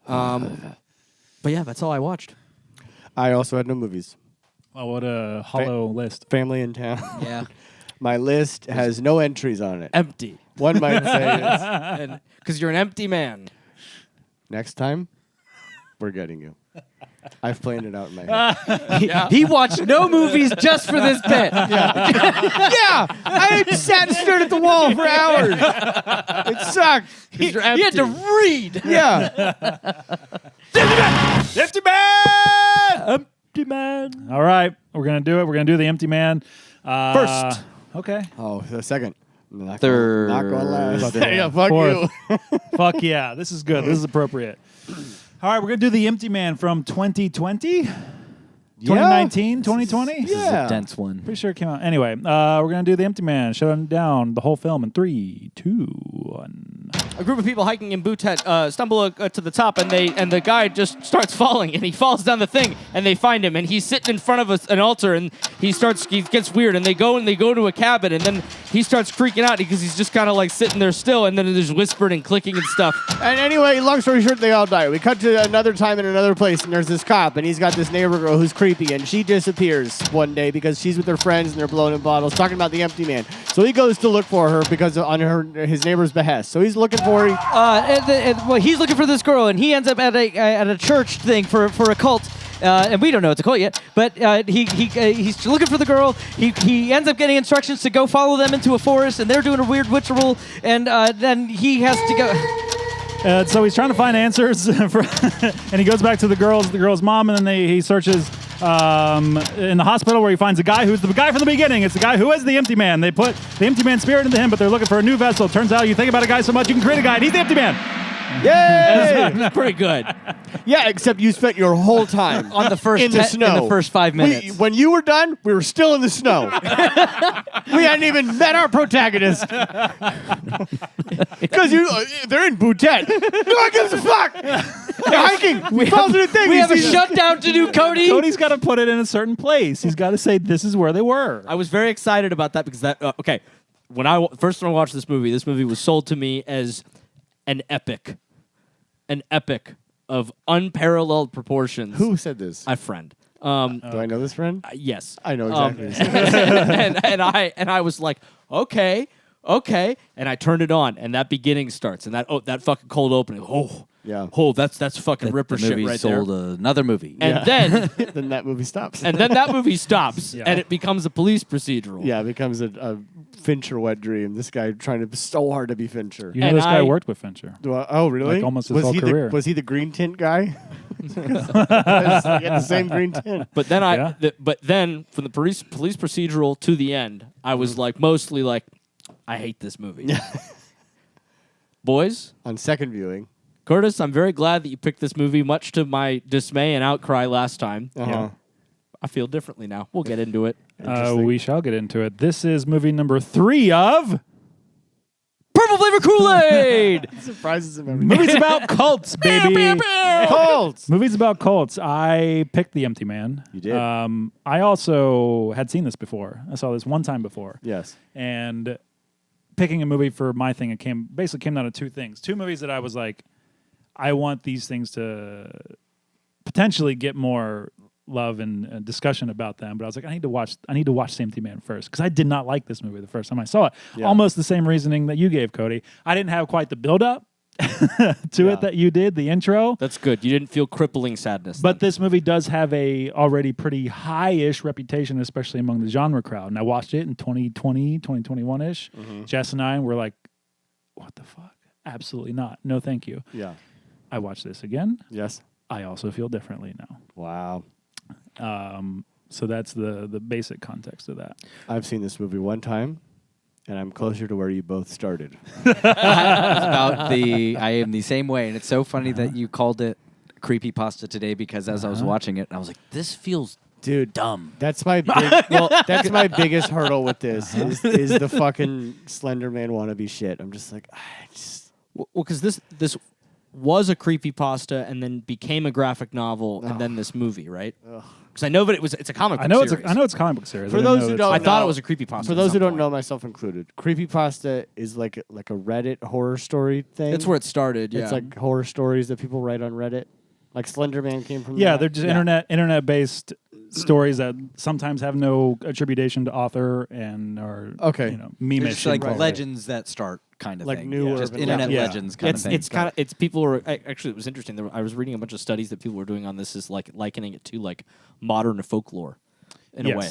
But yeah, that's all I watched. I also had no movies. Oh, what a hollow list. Family in Town. Yeah. My list has no entries on it. Empty. One might say Because you're an empty man. next time, we're getting you. I've planned it out in my head. He watched no movies just for this bit. Yeah, I sat and stared at the wall for hours. It sucked. He had to read. Yeah. Empty man! Empty man. All right, we're going to do it. We're going to do the empty man. First. Okay. Oh, the second. Third. Not going last. Third. Yeah, fuck Fourth. you. Fuck yeah. This is good. This is appropriate. All right, we're going to do the empty man from 2020, 2019, 2020. This is Yeah. a dense one. Pretty sure it came out. Anyway, we're going to do the empty man. Shut down the whole film in 3, 2, 1. A group of people hiking in Bhutan stumble to the top, and the guy just starts falling, and he falls down the thing, and they find him, and he's sitting in front of an altar, and he gets weird, and they go to a cabin, and then he starts freaking out because he's just kind of like sitting there still, and then there's whispering and clicking and stuff. And anyway, long story short, they all die. We cut to another time in another place, and there's this cop, and he's got this neighbor girl who's creepy, and she disappears one day because she's with her friends, and they're blowing in bottles, talking about the empty man. So he goes to look for her because on his neighbor's behest. So he's looking for her. Well, he's looking for this girl, and he ends up at a church thing for a cult. And we don't know it's a cult yet, but he's looking for the girl. He ends up getting instructions to go follow them into a forest, and they're doing a weird ritual, and then he has to go. So he's trying to find answers, and he goes back to the girl's mom, and then he searches in the hospital where he finds a guy who's the guy from the beginning. It's the guy who is the empty man. They put the empty man spirit into him, but they're looking for a new vessel. Turns out you think about a guy so much, you can create a guy, and he's the empty man. Yay! It's pretty good. Yeah, except you spent your whole time On the first in the snow. in the first 5 minutes. When you were done, we were still in the snow. We hadn't even met our protagonist. Because they're in Bhutan. No one gives a fuck. They're hiking. We found the thing. We have a See- shutdown to do, Cody. Cody's got to put it in a certain place. He's got to say this is where they were. I was very excited about that because okay, when I watched this movie was sold to me as an epic of unparalleled proportions. Who said this? A friend. Do I know this friend? Yes. I know exactly. and I was like, okay, and I turned it on, and that beginning starts, and that fucking cold opening. Yeah. That's fucking ripper the shit movie right sold there. another movie. And then Then that movie stops. that movie stops, Yeah. and it becomes a police procedural. Yeah, it becomes a Fincher wet dream. This guy trying to so hard to be Fincher. You know And this guy I- worked with Fincher. Oh, really? Like almost his was whole he career. Was he the green tint guy? He had the same green tint. But then Yeah. but then from the police procedural to the end, I was like mostly like, I hate this movie. Boys, On second viewing. Curtis, I'm very glad that you picked this movie, much to my dismay and outcry last time. Uh-huh. I feel differently now. We'll get into it. We shall get into it. This is movie number 3 of Purple Flavored Kool-Aid. Surprises him every movies about cults, baby. Colts. Movies about cults. I picked The Empty Man. You did. I also had seen this before. I saw this one time before. Yes. And picking a movie for my thing, it came down to two things. Two movies that I was like, I want these things to potentially get more love and discussion about them, but I was like, I need to watch The Empty Man first because I did not like this movie the first time I saw it. Yeah. Almost the same reasoning that you gave, Cody. I didn't have quite the build up to it that you did, the intro. That's good. You didn't feel crippling sadness. But this movie does have a already pretty high-ish reputation, especially among the genre crowd. And I watched it in 2020, 2021-ish. Jess and I were like, what the fuck? Absolutely not. No, thank you. Yeah. I watched this again. Yes. I also feel differently now. Wow. So that's the basic context of that. I've seen this movie one time, and I'm closer to where you both started. I am the same way, and it's so funny that you called it creepypasta today because as I was watching it, I was like, this feels Dude, dumb. that's my that's my biggest hurdle with this is the fucking Slender Man wannabe shit. I'm just like, well, because this was a creepypasta and then became a graphic novel and then this movie, right? Because I know that it's a comic book I know series. it's a comic book series. For I didn't those know who it's- don't I thought know- it was a creepypasta. for at those some who don't point. know, myself included, creepypasta is like a Reddit horror story thing. That's where it started, yeah. It's like horror stories that people write on Reddit. Like Slender Man came from Yeah, that? they're just internet based stories that sometimes have no attribution to author and are Okay. you know They're meme just like Right. legends that start kind of Like thing. new just urban internet legends. legends kind of thing. It's kind of it's people were actually it was interesting. I was reading a bunch of studies that people were doing on this is like likening it to like modern folklore in a way,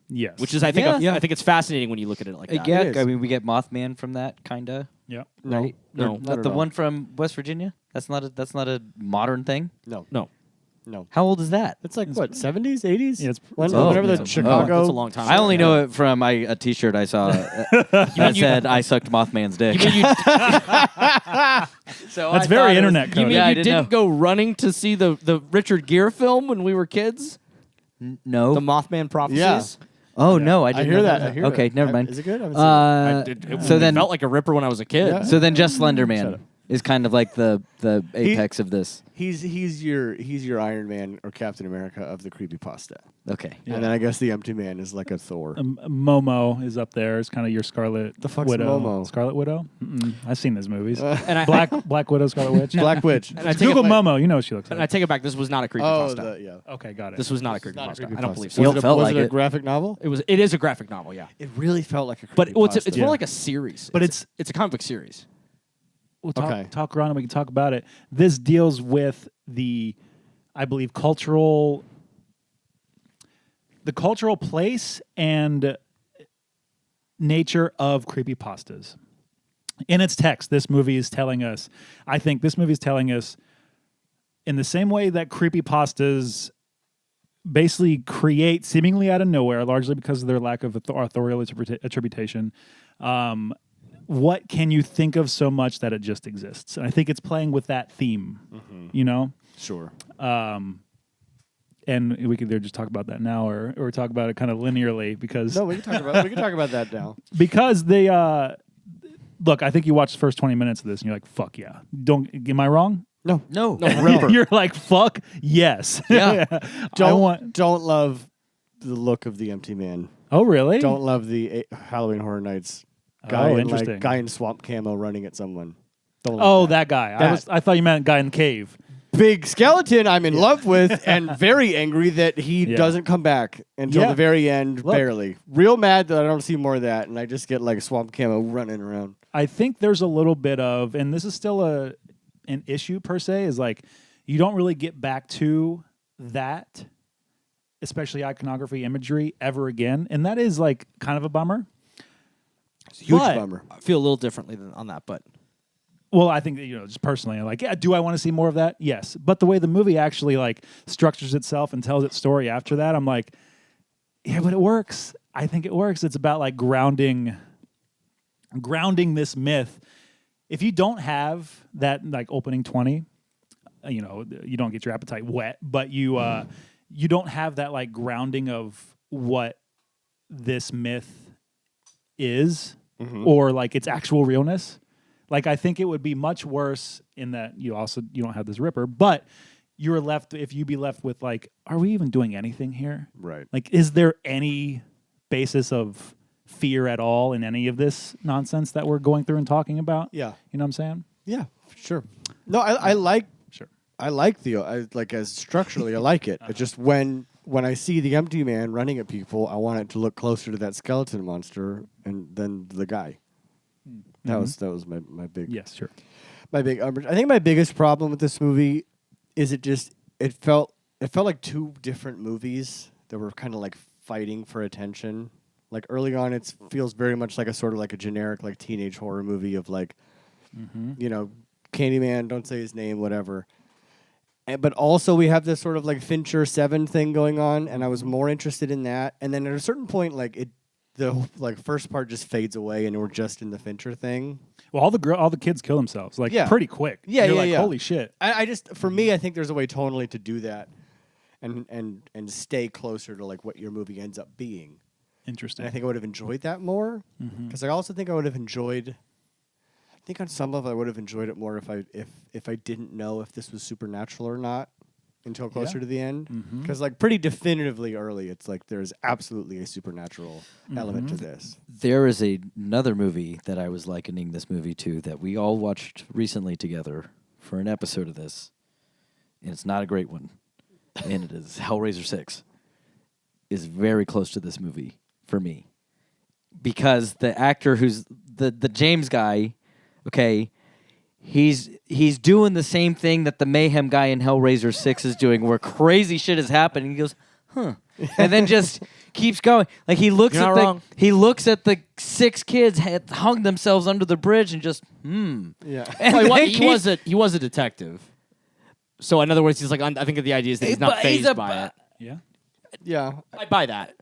Yes. which is I think I think it's fascinating when you look at it like that. yeah, It is. I mean, we get Mothman from that kind of. yeah. No. Right? No, Or not at the all. one from West Virginia. That's not a modern thing. No. No, No. How old is that? It's like, what, 70s, 80s? Yeah, it's- Whenever yeah. the Chicago... that's a long time. I only ago. know it from a T-shirt I saw that said "I sucked Mothman's dick." So That's I very thought it was- internet You code. mean Yeah, I you didn't didn't know. go running to see the Richard Gere film when we were kids? No. The Mothman Prophecies? Yeah. Oh no, I I didn't hear know that. I hear okay, that. never mind. Is it good? I haven't seen it. It So then, felt like a ripper when I was a kid. Yeah. so then, just Slender Shut Man up. is kind of like the apex of this. He's your Iron Man or Captain America of the creepypasta. Okay. Yeah. And then I guess the Empty Man is like a Thor. Momo is up there. It's kind of your Scarlet The fuck's Widow. Momo? Scarlet Widow? I've seen those movies. And I Black Widow, Scarlet Witch. Black Witch. And I take Google it back, Momo. You know what she looks and I like. take it back. This was not a Oh, creepypasta. yeah. Okay, got it. This was not a It's not a creepypasta. I don't believe Feel- so. felt was like it a it. graphic novel? It is a graphic novel, yeah. It really felt like a creepypasta. But it's Yeah. more like a series. But it's a comic book series. We'll Okay. talk around and we can talk about it. This deals with I believe, the cultural place and nature of creepypastas. In its text, this movie is telling us, I think this movie is telling us, in the same way that creepypastas basically create seemingly out of nowhere, largely because of their lack of authorial attribution, what can you think of so much that it just exists? And I think it's playing with that theme, you know? Sure. And we could either just talk about that now or talk about it kind of linearly because No, we can talk about that now. because they look, I think you watch the first 20 minutes of this and you're like, fuck yeah. Am I wrong? No. No. You're like, fuck yes. Yeah. Don't love the look of the Empty Man. Oh, really? Don't love the Halloween Horror Nights Oh, guy in interesting. guy in swamp camo running at someone. Don't like Oh, that guy. That- I thought you meant guy in the cave. big skeleton I'm in love with and very angry that he Yeah. doesn't come back until Yeah. the very end, Look. barely. Real mad that I don't see more of that, and I just get like swamp camo running around. I think there's a little bit of, and this is still an issue per se, is like you don't really get back to that, especially iconography imagery, ever again, and that is like kind of a bummer. Huge But- bummer. I feel a little differently on that, but Well, I think that, just personally, I'm like, yeah, do I want to see more of that? Yes, but the way the movie actually like structures itself and tells its story after that, I'm like, yeah, but it works. I think it works. It's about like grounding this myth. If you don't have that like opening 20, you don't get your appetite wet, but you don't have that like grounding of what this myth is or like its actual realness. Like, I think it would be much worse in that you don't have this Ripper, but if you be left with like, are we even doing anything here? Right. Like, is there any basis of fear at all in any of this nonsense that we're going through and talking about? Yeah. You know what I'm saying? Yeah, sure. No, I like Sure. as structurally I like it. It's just when I see the Empty Man running at people, I want it to look closer to that skeleton monster and then the guy. That was my big Yes, sure. I think my biggest problem with this movie is it felt like two different movies that were kind of like fighting for attention. Like early on, it feels very much like a sort of like a generic like teenage horror movie of like, Candyman, don't say his name, whatever. But also we have this sort of like Fincher 7 thing going on, and I was more interested in that. And then at a certain point, like the like first part just fades away, and we're just in the Fincher thing. Well, all the kids kill themselves like Yeah. pretty quick. Yeah, You're yeah, like, yeah. holy shit. I just for me, I think there's a way tonally to do that, and stay closer to like what your movie ends up being. Interesting. And I think I would have enjoyed that more because I also think I would have enjoyed. I think on some level I would have enjoyed it more if I didn't know if this was supernatural or not until closer to the end. Because like pretty definitively early, it's like there's absolutely a supernatural element to this. There is another movie that I was likening this movie to that we all watched recently together for an episode of this. and it's not a great one, and it is Hellraiser 6, is very close to this movie for me. Because the actor who's the James guy, okay, he's doing the same thing that the Mayhem guy in Hellraiser 6 is doing, where crazy shit is happening. He goes, huh, and then just keeps going. Like he looks You're at not wrong. he looks at the 6 kids had hung themselves under the bridge and just Yeah. And Well, then he was a detective. So in other words, he's like, I think the idea is that he's not But he's phased by it. Yeah. Yeah. I buy that,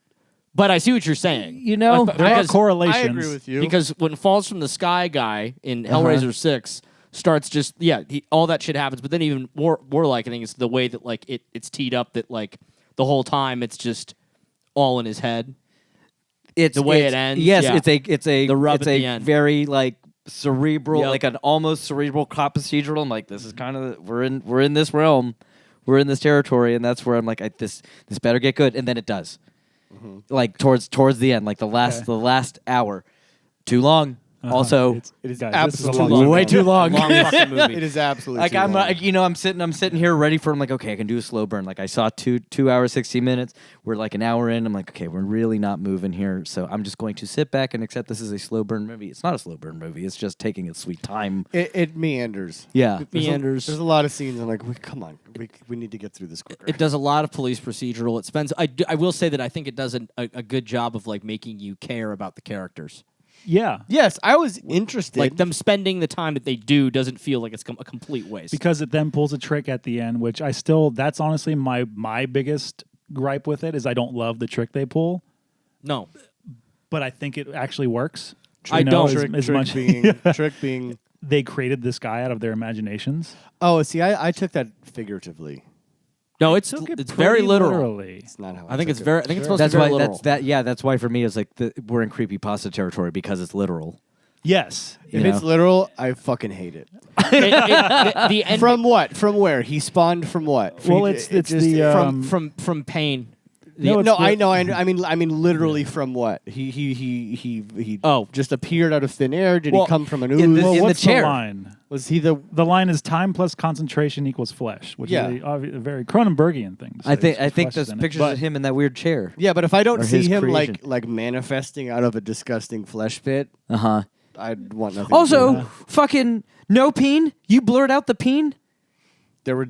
but I see what you're saying. You know, There are because- correlations. I agree with you. Because when Falls from the Sky guy in Hellraiser 6 starts just all that shit happens, but then even more like I think it's the way that like it's teed up that like the whole time it's just all in his head. it's the way it ends, Yes, yeah. it's a The rub it's at a the end. very like cerebral, Yep. like an almost cerebral cop procedural. I'm like, this is kind of we're in this realm, we're in this territory, and that's where I'm like, this better get good, and then it does. Like towards the end, like the last hour, too long. Also, it is Guys, this is a absolutely long way movie. too long. Long fucking movie. It is absolutely Like too I'm, long. I'm sitting here ready for. I'm like, okay, I can do a slow burn. Like I saw 2 hours 16 minutes. We're like an hour in. I'm like, okay, we're really not moving here. So I'm just going to sit back and accept this is a slow burn movie. It's not a slow burn movie. It's just taking its sweet time. It meanders. Yeah. Meanders. There's a lot of scenes. I'm like, come on, we need to get through this quicker. It does a lot of police procedural. It spends. I will say that I think it does a good job of like making you care about the characters. Yeah. Yes, I was interested. Like them spending the time that they do doesn't feel like it's a complete waste. Because it then pulls a trick at the end, which that's honestly my biggest gripe with it is I don't love the trick they pull, no, but I think it actually works. I You know, don't. as trick much being trick being. they created this guy out of their imaginations. Oh, see, I took that figuratively. no, it's Took it very pretty literal. literally. It's not how I think took it's it. very. I think it's supposed That's to be why. very literal. That's why for me it's like we're in creepypasta territory because it's literal. Yes. If You it's know? literal, I fucking hate it. The end From what? From where? He spawned from what? Well, it's just- the from pain. No, no, it's I the- know. I mean, literally from what? He Oh. just appeared out of thin air. Did Well, he come from an in ooze? the- Well, in what's chair. the line? Was he the? The line is time plus concentration equals flesh, which Yeah. is a very Cronenbergian thing. To say. I think Flesh is there's in it. pictures But of him in that weird chair. Yeah, but if I don't Or see his him creation. like manifesting out of a disgusting flesh pit, Uh-huh. I'd want nothing. to do Also, with that. fucking no peen. You blurred out the peen there were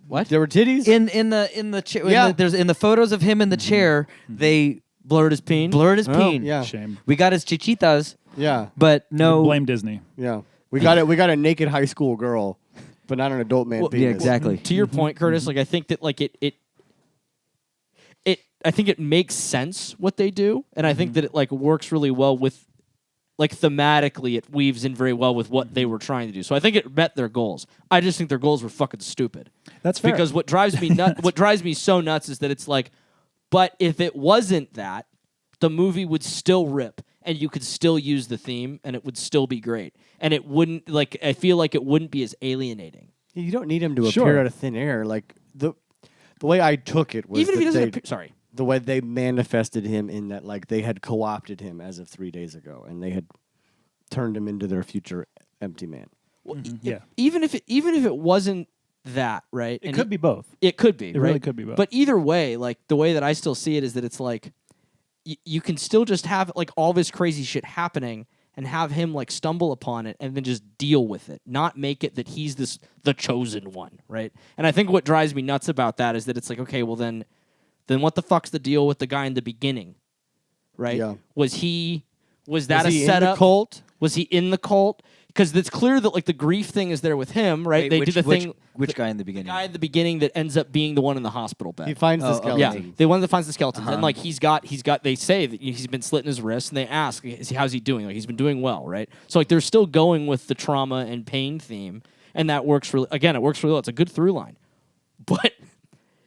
What? there were titties. in the chair. Yeah. There's in the photos of him in the chair. They Blurred his peen. blurred his Oh, peen. yeah, shame. We got his chichitas, yeah, but no. Blame Disney. yeah. We got it. We got a naked high school girl, but not an adult man. Well, penis. Yeah, exactly. To your point, Curtis, like I think that like it I think it makes sense what they do, and I think that it like works really well with like thematically it weaves in very well with what they were trying to do. So I think it met their goals. I just think their goals were fucking stupid. That's fair. Because what drives me what drives me so nuts is that it's like, but if it wasn't that, the movie would still rip and you could still use the theme and it would still be great. And it wouldn't like I feel like it wouldn't be as alienating. You don't need him to Sure. appear out of thin air. Like the way I took it was Even if he that doesn't they- appear, sorry. the way they manifested him in that like they had co-opted him as of 3 days ago and they had turned him into their future empty man. Well, Yeah. Even if it wasn't that, right? It could be both. It could be. It right? really could be both. But either way, like the way that I still see it is that it's like you can still just have like all this crazy shit happening and have him like stumble upon it and then just deal with it, not make it that he's the chosen one, right? And I think what drives me nuts about that is that it's like, okay, well then what the fuck's the deal with the guy in the beginning, right? Yeah. Was that Was a he in setup? the cult? Was he in the cult? Because it's clear that like the grief thing is there with him, right? Wait, They which, do the which, thing. Which guy in the The beginning? guy at the beginning that ends up being the one in the hospital bed. He finds the Oh, okay. yeah, skeleton. the one that finds the skeletons, and Uh-huh. like he's got. They say that he's been slit in his wrist, and they ask, "How's he doing?" Like he's been doing well, right? So like they're still going with the trauma and pain theme, and that works really. Again, it works really well. It's a good through line, but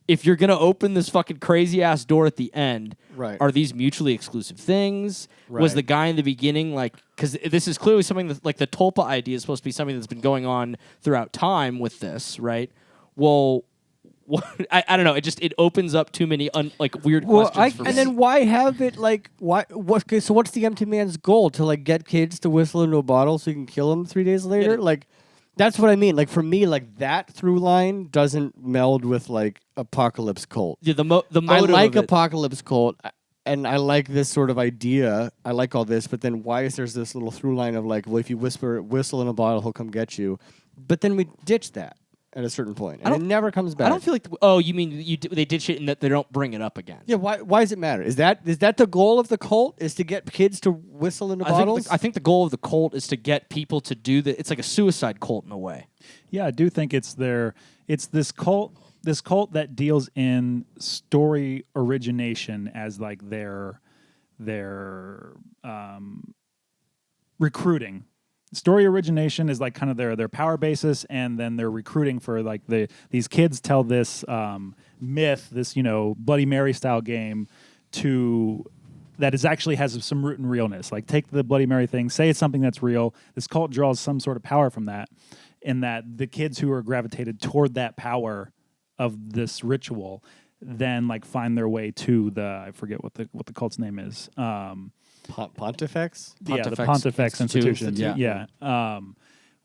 if you're gonna open this fucking crazy ass door at the end, Right. are these mutually exclusive things? Was Right. the guy in the beginning like? Because this is clearly something that like the Tulpa idea is supposed to be something that's been going on throughout time with this, right? Well. I don't know. It opens up too many like weird questions. For me. and then why have it like why? What? Okay, so what's the empty man's goal to like get kids to whistle into a bottle so you can kill them 3 days later? Yeah. Like, That's what I mean. Like for me, like that through line doesn't meld with like Apocalypse Cult. Yeah, the motive I like of it. Apocalypse Cult, and I like this sort of idea. I like all this, but then why is there's this little through line of like, well, if you whistle in a bottle, he'll come get you. But then we ditch that at a certain point, and it never comes back. I don't feel like. You mean they did shit and that they don't bring it up again? Yeah, why does it matter? Is that the goal of the cult? Is to get kids to whistle into bottles? I think the goal of the cult is to get people to do that. It's like a suicide cult in a way. Yeah, I do think it's this cult that deals in story origination as like their recruiting. Story origination is like kind of their power basis, and then they're recruiting for like these kids tell this myth, this Bloody Mary style game that is actually has some root in realness. Like take the Bloody Mary thing, say it's something that's real. This cult draws some sort of power from that, in that the kids who are gravitated toward that power of this ritual then like find their way to I forget what the cult's name is. Pontifex? Yeah, the Pontifex Institution. Yeah.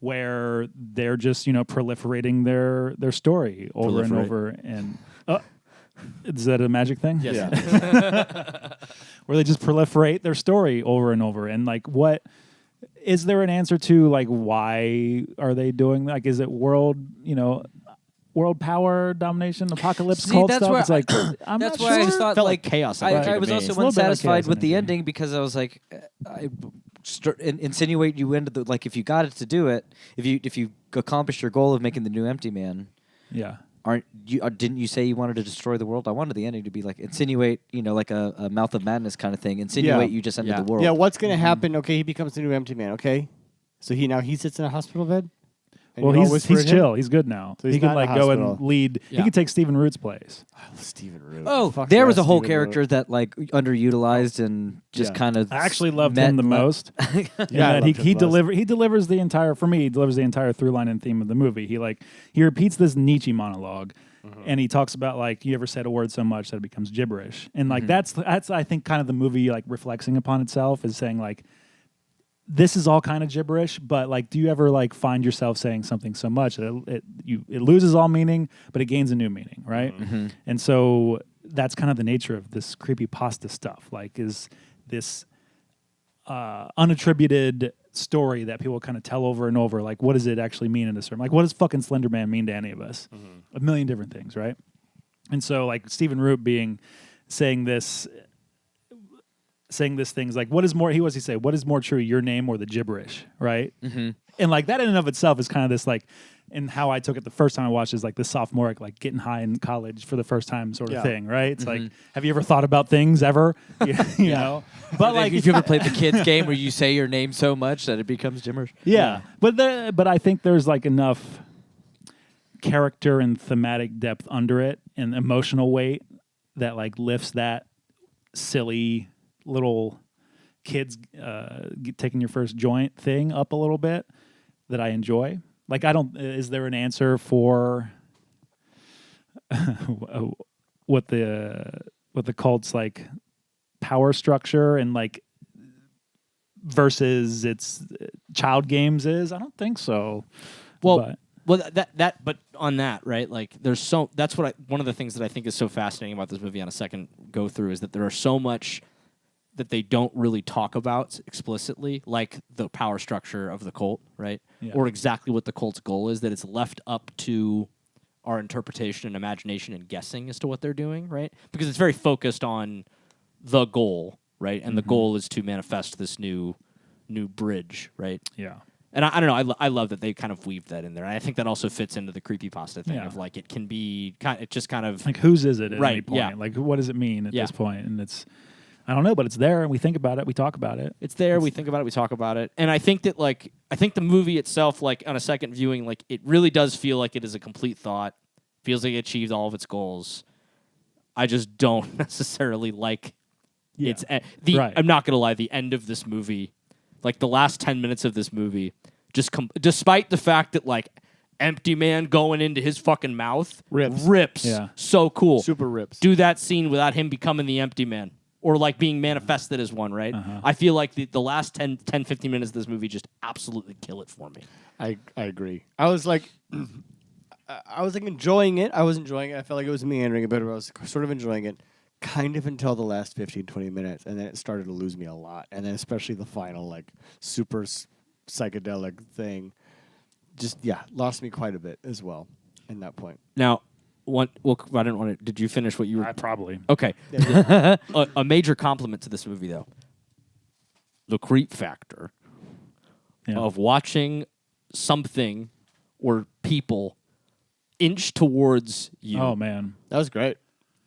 Where they're just proliferating their story over and over, and is that a magic thing? Yes. Yeah. Where they just proliferate their story over and over, and like what is there an answer to like why are they doing like is it world power domination apocalypse cult that's stuff? where it's like I'm that's not why sure. I thought Felt like chaos. I was also It's a little bit like unsatisfied chaos with the energy. ending because I was like, insinuate you into the like if you got it to do it, if you accomplished your goal of making the new Empty Man, Yeah. didn't you say you wanted to destroy the world? I wanted the ending to be like insinuate, like a Mouth of Madness kind of thing. Insinuate you just ended the world. Yeah, what's going to happen? Okay, he becomes the new Empty Man, okay? So he sits in a hospital bed? And Well, you all he's whisper at him? chill. He's good now. So he's he can not in like a go and hospital. lead. Yeah. He could take Stephen Root's place. I love Stephen Root. Oh, Fuck there yeah, was a whole Stephen character Root. that like underutilized and just Yeah. kind of. I actually loved met him the and left. most. Yeah, I that loved him he the most. delivers the entire through line and theme of the movie. He repeats this Nietzsche monologue, and he talks about like you ever said a word so much that it becomes gibberish, and like that's I think kind of the movie like reflecting upon itself is saying like this is all kind of gibberish, but like do you ever like find yourself saying something so much that it loses all meaning, but it gains a new meaning, right? And so that's kind of the nature of this creepypasta stuff. Like is this unattributed story that people kind of tell over and over. Like, what does it actually mean in this room? Like, what does fucking Slender Man mean to any of us? A million different things, right? And so, like, Stephen Root saying this thing's like, what is more? He say, what is more true, your name or the gibberish, right? And like that in and of itself is kind of this like, and how I took it the first time I watched is like the sophomoric, like getting high in college for the first time sort of thing, right? It's like, have you ever thought about things ever? you know? But like, if you ever played the kids game where you say your name so much that it becomes gibberish. yeah. But I think there's like enough character and thematic depth under it and emotional weight that like lifts that silly little kids taking your first joint thing up a little bit that I enjoy. Like, is there an answer for what the cult's like power structure and like versus its child games is? I don't think so. Well, but on that, right? Like, that's one of the things that I think is so fascinating about this movie on a second go through is that there are so much that they don't really talk about explicitly, like the power structure of the cult, right? Yeah. Or exactly what the cult's goal is, that it's left up to our interpretation and imagination and guessing as to what they're doing, right? Because it's very focused on the goal, right? And the goal is to manifest this new bridge, right? Yeah. And I don't know, I love that they kind of weaved that in there. And I think that also fits into the creepypasta thing Yeah. of like it can be it just kind of Like, whose is it at Right, any point? yeah. Like, what does it mean at Yeah. this point? And I don't know, but it's there, and we think about it, we talk about it. It's there. We think about it. We talk about it. And I think that, the movie itself, like, on a second viewing, like, it really does feel like it is a complete thought. Feels like it achieved all of its goals. I just don't necessarily like its... Right. I'm not going to lie, the end of this movie, like, the last 10 minutes of this movie, just despite the fact that, like, Empty Man going into his fucking mouth Rips. rips. Yeah. So cool. Super rips. Do that scene without him becoming the Empty Man. or like being manifested as one, right? I feel like the last 10, 15 minutes of this movie just absolutely kill it for me. I agree. I was like enjoying it. I was enjoying it. I felt like it was meandering a bit, but I was sort of enjoying it kind of until the last 15, 20 minutes. And then it started to lose me a lot. And then especially the final, like, super psychedelic thing just, lost me quite a bit as well in that point. Now, I didn't want to. Did you finish what you were? Probably. Okay. A major compliment to this movie, though. The creep factor of watching something or people inch towards you. Oh, man. That was great.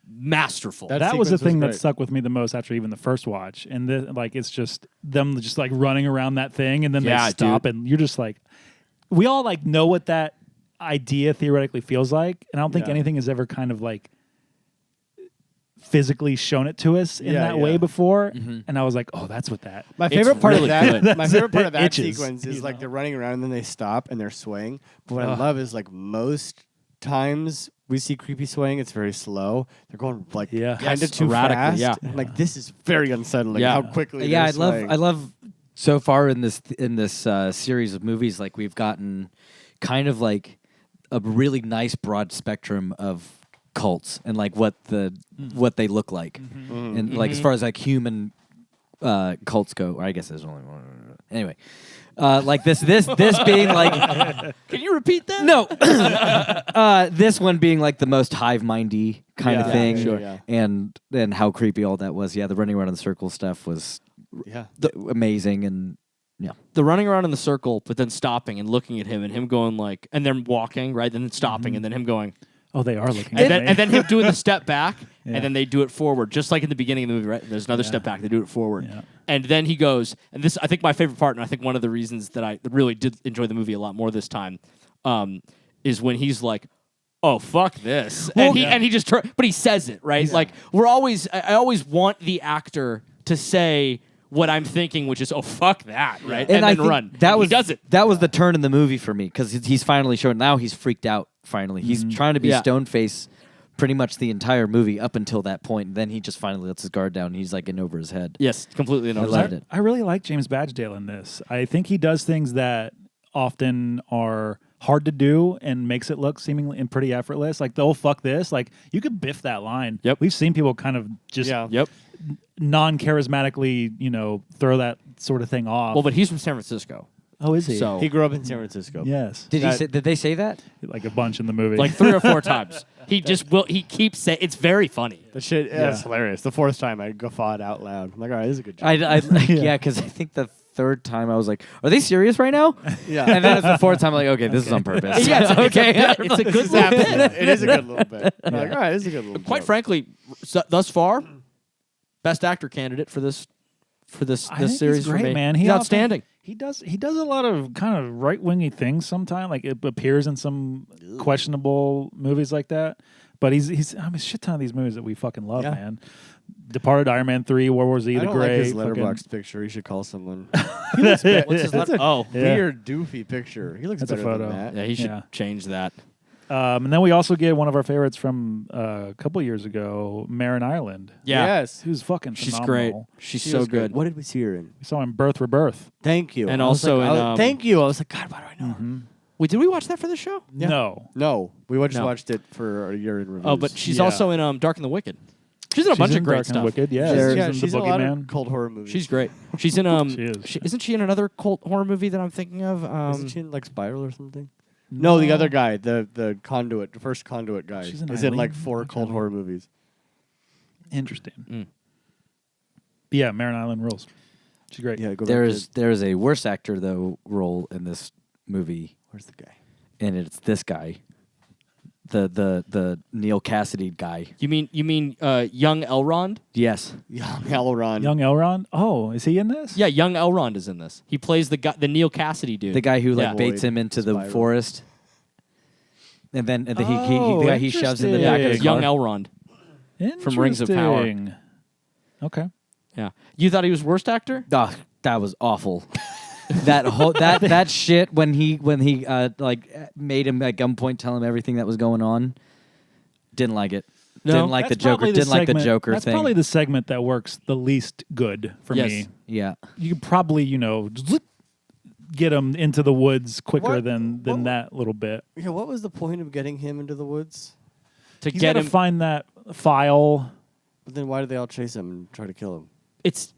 Masterful. That was the sequence thing that great. stuck with me the most after even the first watch. And it's just them just like running around that thing, and then they stop, and you're just like, we all like know what that idea theoretically feels like, and I don't think anything has ever kind of like physically shown it to us in that way before. And I was like, oh, that's what that. My favorite part really of that, good. my favorite part of that Itches, sequence is you like know? they're running around and then they stop and they're swaying. But what I love is like most times we see creepy swaying, it's very slow. They're going like kind of too erratically, fast. And, like this is very unsettling. Yeah. How quickly? Yeah, they're I love. So far in this series of movies, like we've gotten kind of like a really nice broad spectrum of cults and like what they look like, and like as far as like human cults go. Or I guess there's only one. Anyway, like this being like. Can you repeat that? No, this one being like the most hive-mindy kind of thing, sure, yeah. and how creepy all that was. Yeah, the running around in the circle stuff was amazing, and The running around in the circle, but then stopping and looking at him, and him going like, and then walking, right? And then stopping, and then him going, Oh, they are looking and at me. then him doing the step back, Yeah. and then they do it forward, just like in the beginning of the movie, right? There's another step back, they do it forward. Yeah. And then he goes, and this, I think my favorite part, and I think one of the reasons that I really did enjoy the movie a lot more this time, is when he's like, oh, fuck this. And he just but he says it, right? Like, I always want the actor to say what I'm thinking, which is, oh, fuck that, right? And I then think run. That he does it. That was the turn in the movie for me, because he's finally shown. Now he's freaked out. Finally, he's trying to be stone face pretty much the entire movie up until that point. And then he just finally lets his guard down. And he's like in over his head. Yes, completely. I loved it. I really like James Badgedale in this. I think he does things that often are hard to do and makes it look seemingly and pretty effortless. Like the "oh fuck this," like you could biff that line. Yep. We've seen people kind of just Yep. non-charismatically, throw that sort of thing off. Well, but he's from San Francisco. oh, is he? So He grew up in San Francisco. yes, Did they say that? like a bunch in the movie. like 3 or 4 times. He just will. He keeps saying it's very funny. The shit is hilarious. The fourth time I guffawed out loud. I'm like, all right, this is a good joke. Yeah, because I think the third time I was like, "Are they serious right now?" Yeah. And then it's the fourth time, I'm like, "Okay, this is on purpose." Yeah, it's a good little bit. It is a good little bit. I'm like, all right, this is a good little Quite joke. frankly, thus far, best actor candidate for this I think series he's great, for me. man. He's often- outstanding. He does a lot of kind of right-wingy things sometimes. Like it appears in some questionable movies like that. But he's I mean, a shit ton of these movies that we fucking love, Yeah. man. Departed, Iron Man 3, World War Z, I The don't Great. like his fucking- letterbox picture. He should call someone. What's his That's a Oh, weird, doofy picture. He looks That's a better photo. than that. yeah. He should Yeah. change that. And then we also get one of our favorites from a couple years ago, Marin Ireland. Yeah, Yes. Who's fucking she's great. phenomenal. She's She so was good. What did we see her in? We saw him Birth Rebirth. Thank you. And I was also like, in, thank you. I was like, God, why do I know? her? Wait, did we watch that for the show? Yeah. No. No, we just No. watched it for a year in reviews. Oh, but she's Yeah. also in Dark and the Wicked. She's in a She's bunch in of great Dark and stuff. Wicked, yeah. she's in in The a lot Boogeyman. of cult horror movies. She's great. She's in She is. isn't she in another cult horror movie that I'm thinking of? Isn't she in like Spiral or something? No, the other guy, the conduit, the first conduit guy, She's in is in like Eileen? 4 Okay. cult horror movies. Interesting. But yeah, Marin Island rules. She's great. Yeah, go back There's a worse actor though role in this movie, Where's the guy? and it's this guy, the Neil Cassidy guy. You mean young Elrond? Yes, Young Elrond. Young Elrond. Oh, is he in this? Yeah, young Elrond is in this. He plays the Neil Cassidy dude. the guy who like Yeah. baits him into the Spiral. forest, and then the Oh, guy he shoves in the back of the interesting. young car. Elrond. From Rings of Power. Interesting. Okay. Yeah. You thought he was worst actor? Oh, that was awful. That whole that shit when he like made him at gunpoint tell him everything that was going on. Didn't like it. No? Didn't like the That's Joker. probably Didn't like the segment- Joker That's thing. probably the segment that works the least good for Yes. me. Yeah. You could probably, get him into the woods quicker What- than what- that little bit. Yeah, what was the point of getting him into the woods? To He's get got to him, find that file. But then why did they all chase him and try to kill him? it's.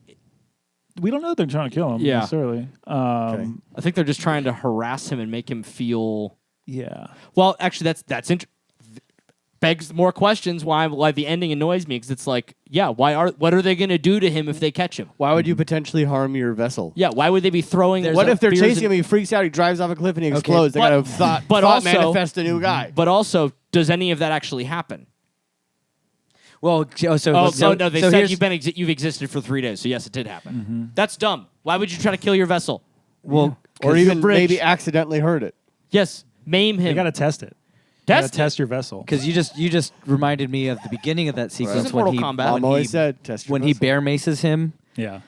We don't know if they're trying to kill him Yeah. necessarily. Okay. I think they're just trying to harass him and make him feel. Yeah. Well, actually, that's begs more questions. Why the ending annoys me because it's like, yeah, what are they going to do to him if they catch him? Why would you potentially harm your vessel? Yeah, why would they be throwing? What if they're beers chasing him? and- He freaks out. He drives off a cliff and he explodes. They but- gotta thought but also- manifest a new guy. But also, does any of that actually happen? Well, No, they so said here's- you've existed for 3 days, so yes, it did happen. That's dumb. Why would you try to kill your vessel? Well, Or 'Cause even your bridge- maybe accidentally hurt it. Yes, maim him. You got to test it. Test Test your vessel. because you just reminded me of the beginning of that sequence This is when Mortal he Kombat. Mom when always he, said, test your when he vessel. bear maces him. Yeah.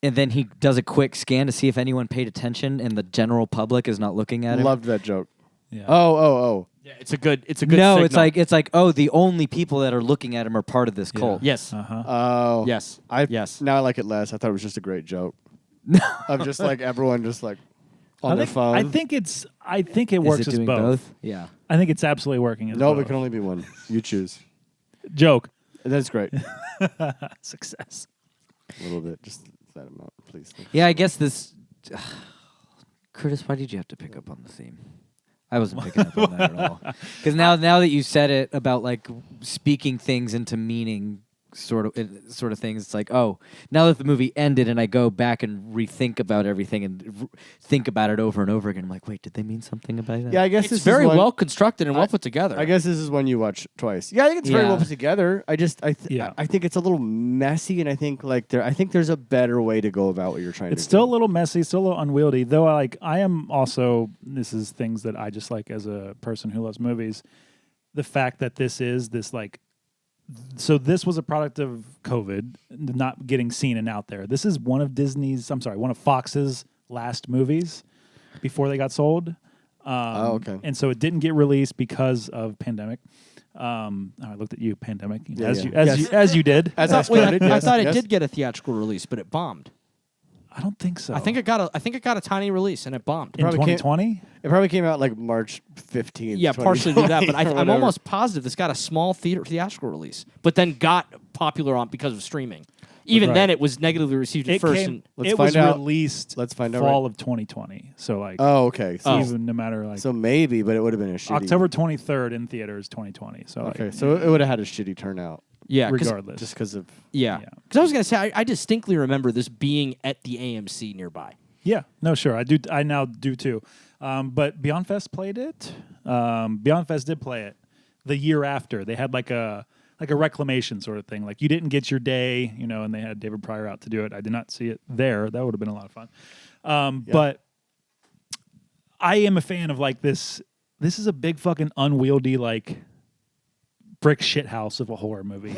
And then he does a quick scan to see if anyone paid attention, and the general public is not looking at him. Loved that joke. Yeah. Oh. Yeah, it's a good. no, signal. it's like the only people that are looking at him are part of this cult. Yes, Uh-huh. Oh. yes, Yes. Now I like it less. I thought it was just a great joke. Of just like everyone just like on their phone. I think it Is works it as doing both. Yeah. I think it's absolutely working as No, both. it can only be one. You choose. Joke. That's great. Success. A little bit. Just that amount, please. Yeah, I guess this. Curtis, why did you have to pick up on the theme? I wasn't picking up on that at all. Because now that you said it about like speaking things into meaning, sort of things, it's like, oh, now that the movie ended and I go back and rethink about everything and think about it over and over again, I'm like, wait, did they mean something about that? Yeah, I guess it's this very is one, well constructed and well put together. I guess this is one you watch twice. Yeah, I think it's very Yeah. well put together. I Yeah. think it's a little messy, and I think there's a better way to go about what you're trying It's to still a do. little messy, still a little unwieldy. Though I am also, this is things that I just like as a person who loves movies. The fact that this is this like, so this was a product of COVID, not getting seen and out there. This is one of Fox's last movies before they got sold. Okay. And so it didn't get released because of pandemic. I looked at you, pandemic, Yeah, as yeah. as you did. As I Wait, started, I yes, thought it yes. did get a theatrical release, but it bombed. I don't think so. I think it got a tiny release and it bombed. in probably came- 2020. It probably came out like March 15th. Yeah, partially due to that, but 2020 or I'm whatever. almost positive this got a small theatrical release, but then got popular on because of streaming. Even Right. then, it was negatively received at It first. came. And Let's It was find out. released. Let's find out fall of 2020. So like, Oh, okay. So, even no matter like so maybe, but it would have been a shitty. October 23rd in theaters 2020. So Okay, like, so it would have had a shitty turnout yeah, regardless. just because of. yeah, Yeah. because I was gonna say I distinctly remember this being at the AMC nearby. Yeah, no, sure. I do. I now do too. But Beyond Fest played it. Beyond Fest did play it the year after. They had like a reclamation sort of thing. Like you didn't get your day, and they had David Pryor out to do it. I did not see it there. That would have been a lot of fun. But I am a fan of like this. This is a big fucking unwieldy like brick shit house of a horror movie.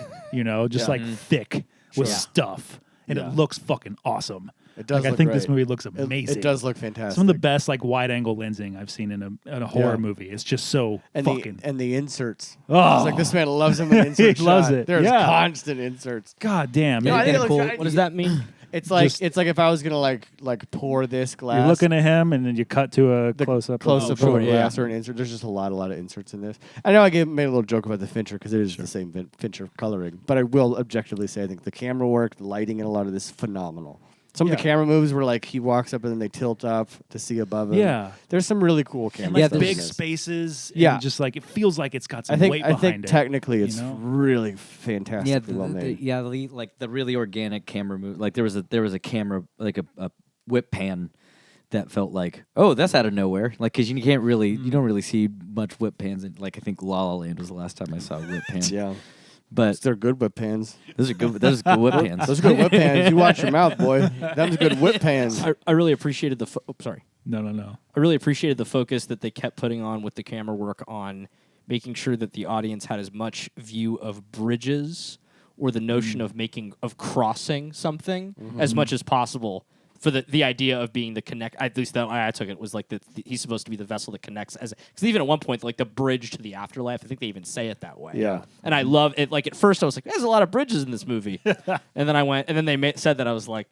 Just like thick with Sure. stuff, and Yeah. it looks fucking awesome. It does. Like, I look think this great. movie looks It- amazing. It does look fantastic. Some of the best like wide angle lensing I've seen in a horror Yeah. movie. It's just so and fucking. the inserts. Oh. It's like this man loves them with insert He loves shot. it. There's Yeah. constant inserts. God damn! No, I it- think it it cool. looks- What does that mean? It's like Just- it's like if I was gonna like pour this glass. You're looking at him, and then you cut to a close up. close up sure, of a yeah. glass or an insert. There's just a lot of inserts in this. I know I made a little joke about the Fincher because it is the same Fincher coloring, but I will objectively say I think the camera work, the lighting, and a lot of this is phenomenal. Some of the Yeah. camera moves were like he walks up and then they tilt up to see above him. Yeah. There's some really cool And camera like Yeah, stuff in big this. spaces. Yeah. and just like it feels like it's got some I think weight behind it. technically it's know? really fantastically well made. like the really organic camera move. Like there was a camera, like a whip pan that felt like, oh, that's out of nowhere. Like because you can't really, you don't really see much whip pans. In, like I think La La Land was the last time I saw a whip pan. Yeah, But they're good whip pans. those are good. Those are good whip pans. Those are good whip pans. You watch your mouth, boy. Them's good whip pans. I really appreciated the. Sorry. No. I really appreciated the focus that they kept putting on with the camera work on making sure that the audience had as much view of bridges or the notion of crossing something as much as possible for the idea of being the connect. At least that way I took it was like he's supposed to be the vessel that connects. Because even at one point, like the bridge to the afterlife, I think they even say it that way. Yeah. And I love it. Like at first, I was like, "There's a lot of bridges in this movie," and then I went, and then they said that I was like,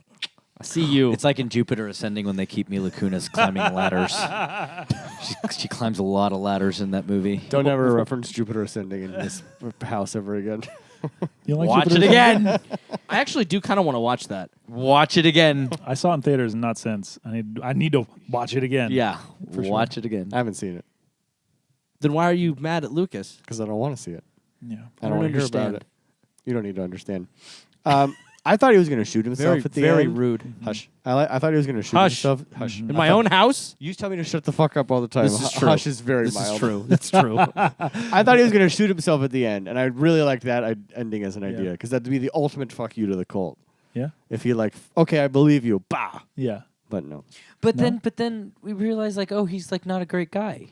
"I see you." It's like in Jupiter Ascending when they keep Mila Kunis climbing ladders. She climbs a lot of ladders in that movie. Don't ever reference Jupiter Ascending in this house ever again. You like Watch it Jupiter again. I actually do kind of want to watch that. Watch it again. I saw it in theaters and not since. I need to watch it again. Yeah, For sure. watch it again. I haven't seen it Then why are you mad at Lucas? because I don't want to see it. Yeah. I don't want to hear about understand. it. You don't need to understand. I thought he was going to shoot himself at the very end. rude. Hush. I thought he was going to shoot Hush. himself. Hush. In my own house? You tell me to shut the fuck up all the time. This is true. Hush is very This mild. is true. That's true. I thought he was going to shoot himself at the end, and I really liked that ending as an idea because that'd be the ultimate fuck you to the cult. Yeah. If he okay, I believe you, bah. Yeah. But no. But No? then we realize like, oh, he's like not a great guy,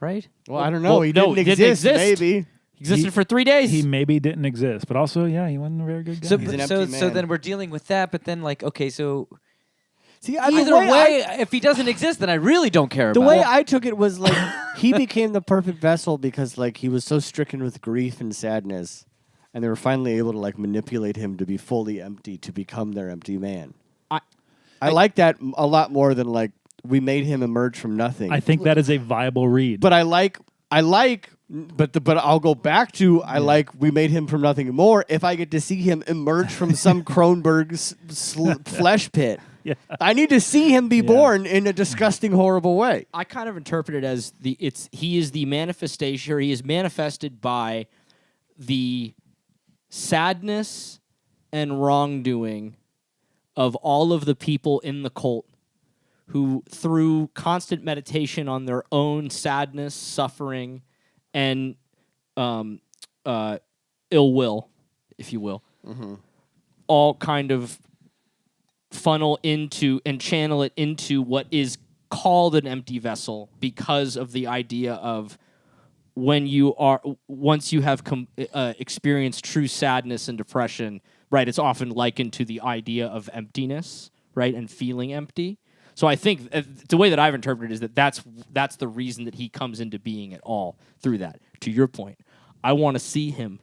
right? Well, I don't know. Well, He no, didn't he didn't exist. exist. Maybe. Existed for 3 days. He maybe didn't exist, but also, yeah, he wasn't a very good guy. So He's an so empty so man. then we're dealing with that. But then like, okay, so See, either way, if he doesn't exist, then I really don't care the about way it. I took it was like he became the perfect vessel because like he was so stricken with grief and sadness, and they were finally able to like manipulate him to be fully empty to become their empty man. I like that a lot more than like we made him emerge from nothing. I think that is a viable read. But but I'll go back to I like we made him from nothing more if I get to see him emerge from some Kronberg's flesh pit. Yeah. I need to see him be born in a disgusting, horrible way. I kind of interpret it as he is the manifestation, or he is manifested by the sadness and wrongdoing of all of the people in the cult who, through constant meditation on their own sadness, suffering, and ill will, if you will, all kind of funnel into and channel it into what is called an empty vessel because of the idea of once you have experienced true sadness and depression, right? It's often likened to the idea of emptiness, right, and feeling empty. So I think the way that I've interpreted it is that that's the reason that he comes into being at all through that. To your point, I want to see him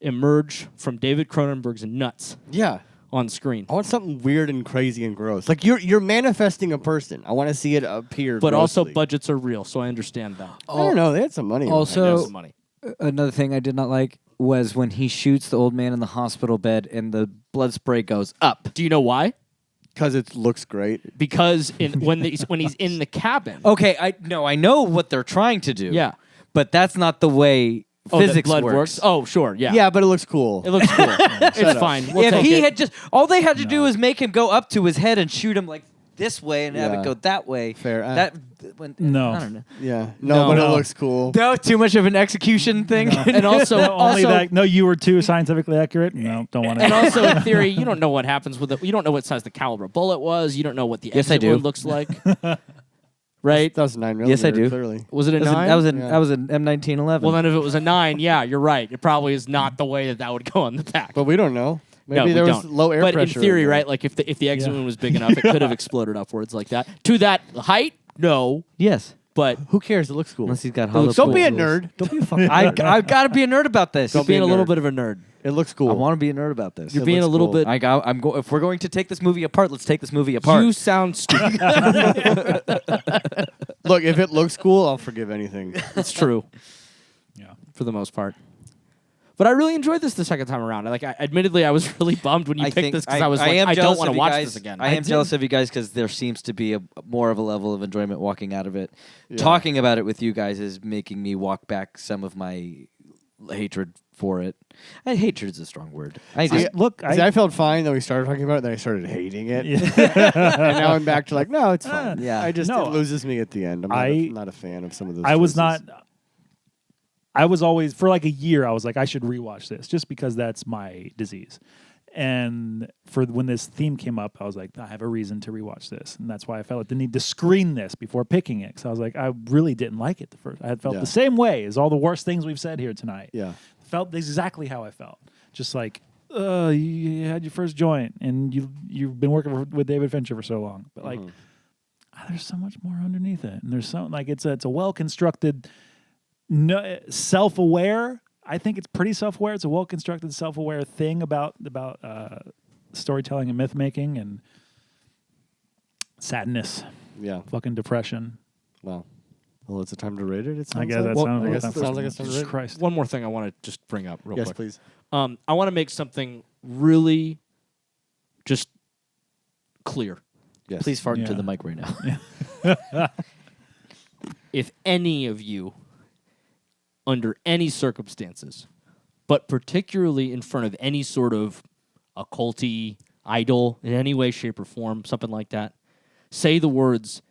emerge from David Cronenberg's nuts Yeah. on screen. I want something weird and crazy and gross. Like you're manifesting a person. I want to see it appear. But also grossly. budgets are real, so I understand that. I don't know. They had some money. Also- There's some money. Another thing I did not like was when he shoots the old man in the hospital bed and the blood spray goes up. Do you know why? because it looks great. Because when he's in the cabin. Okay, I know what they're trying to do. Yeah. But that's not the way physics blood works. Oh, sure, yeah. Yeah, but it looks cool. It looks cool. It's fine. We'll If take he it. had just all they had to do was make him go up to his head and shoot him like this way and have Yeah. it go that way. Fair. No. I don't know. Yeah. No, but no. it looks cool. No, too much of an execution thing. And also, Only that. No, you were too scientifically accurate. No, don't want and to. also in theory, you don't know what happens with it. You don't know what size the caliber bullet was. You don't know what the Yes, I exit do. wound looks like. Right? That was 9mm. Yes, I do. Clearly. Was it a 9? Yeah. That was an M1911. Well, then if it was a 9, yeah, you're right. It probably is not the way that would go on the back. But we don't know. Maybe No, we there was don't. low air but pressure. in theory, there. right? Like if the exit Yeah. wound was big enough, it could have exploded upwards like that. To that height, no. yes. But Who cares? It looks cool. Unless he's got hollow. Don't be a points. nerd. Don't be a fucking I've got to be a nerd about this. you're Don't be being a a little nerd. bit of a nerd. It looks cool. I want to be a nerd about this. You're It being a looks little cool. bit. If we're going to take this movie apart, let's take this movie apart. You sound stupid. Look, if it looks cool, I'll forgive anything. It's true Yeah. for the most part. But I really enjoyed this the second time around. Admittedly, I was really bummed when you picked this because I was like, I don't want to watch this again. I am jealous of you guys because there seems to be more of a level of enjoyment walking out of it. Yeah. Talking about it with you guys is making me walk back some of my hatred for it. Hatred is a strong word. I See, just Look, I felt fine that we started talking about it, then I started hating it. Yeah. And now I'm back to like, no, it's fine. Yeah. I just No. it loses me at the end. I'm not a fan of some of those. I was choices. not. I was always for like a year. I was like, I should rewatch this just because that's my disease. And for when this theme came up, I was like, I have a reason to rewatch this, and that's why I felt the need to screen this before picking it. Because I was like, I really didn't like it the first. I had felt Yeah. the same way as all the worst things we've said here tonight. Yeah. Felt exactly how I felt. Just like you had your first joint and you've been working with David Fincher for so long, but like there's so much more underneath it, and there's so like it's a well constructed, self-aware. I think it's pretty self-aware. It's a well constructed, self-aware thing about storytelling and myth making and sadness, fucking depression. Well, it's a time to rate it. It sounds I guess like. that sounds I guess like it sounds like it's time to rate it. Christ. One more thing I want to just bring up real quick. Yes, please. I want to make something really just clear. Yes. Please fart into Yeah. the mic right now. If any of you, under any circumstances, but particularly in front of any sort of occulty idol in any way, shape, or form, something like that, say the words,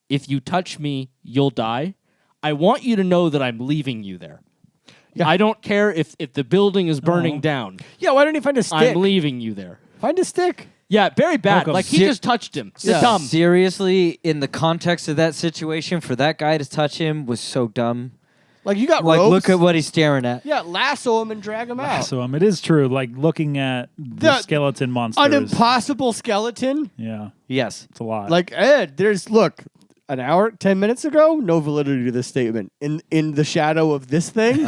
"If you touch me, you'll die," I want you to know that I'm leaving you there. Yeah. I don't care if the building is burning down. Yeah, why don't you find a stick? I'm leaving you there. Find a stick. Yeah, very bad. Welcome. Like, he just touched him. It's Yeah. dumb. Seriously, in the context of that situation, for that guy to touch him was so dumb. Like, you got Like, ropes. look at what he's staring at. Yeah, lasso him and drag him out. So it is true. Like looking at the skeleton monsters. An impossible skeleton. Yeah, Yes. it's a lot. Like, Ed, look, an hour, 10 minutes ago, no validity to this statement. In the shadow of this thing,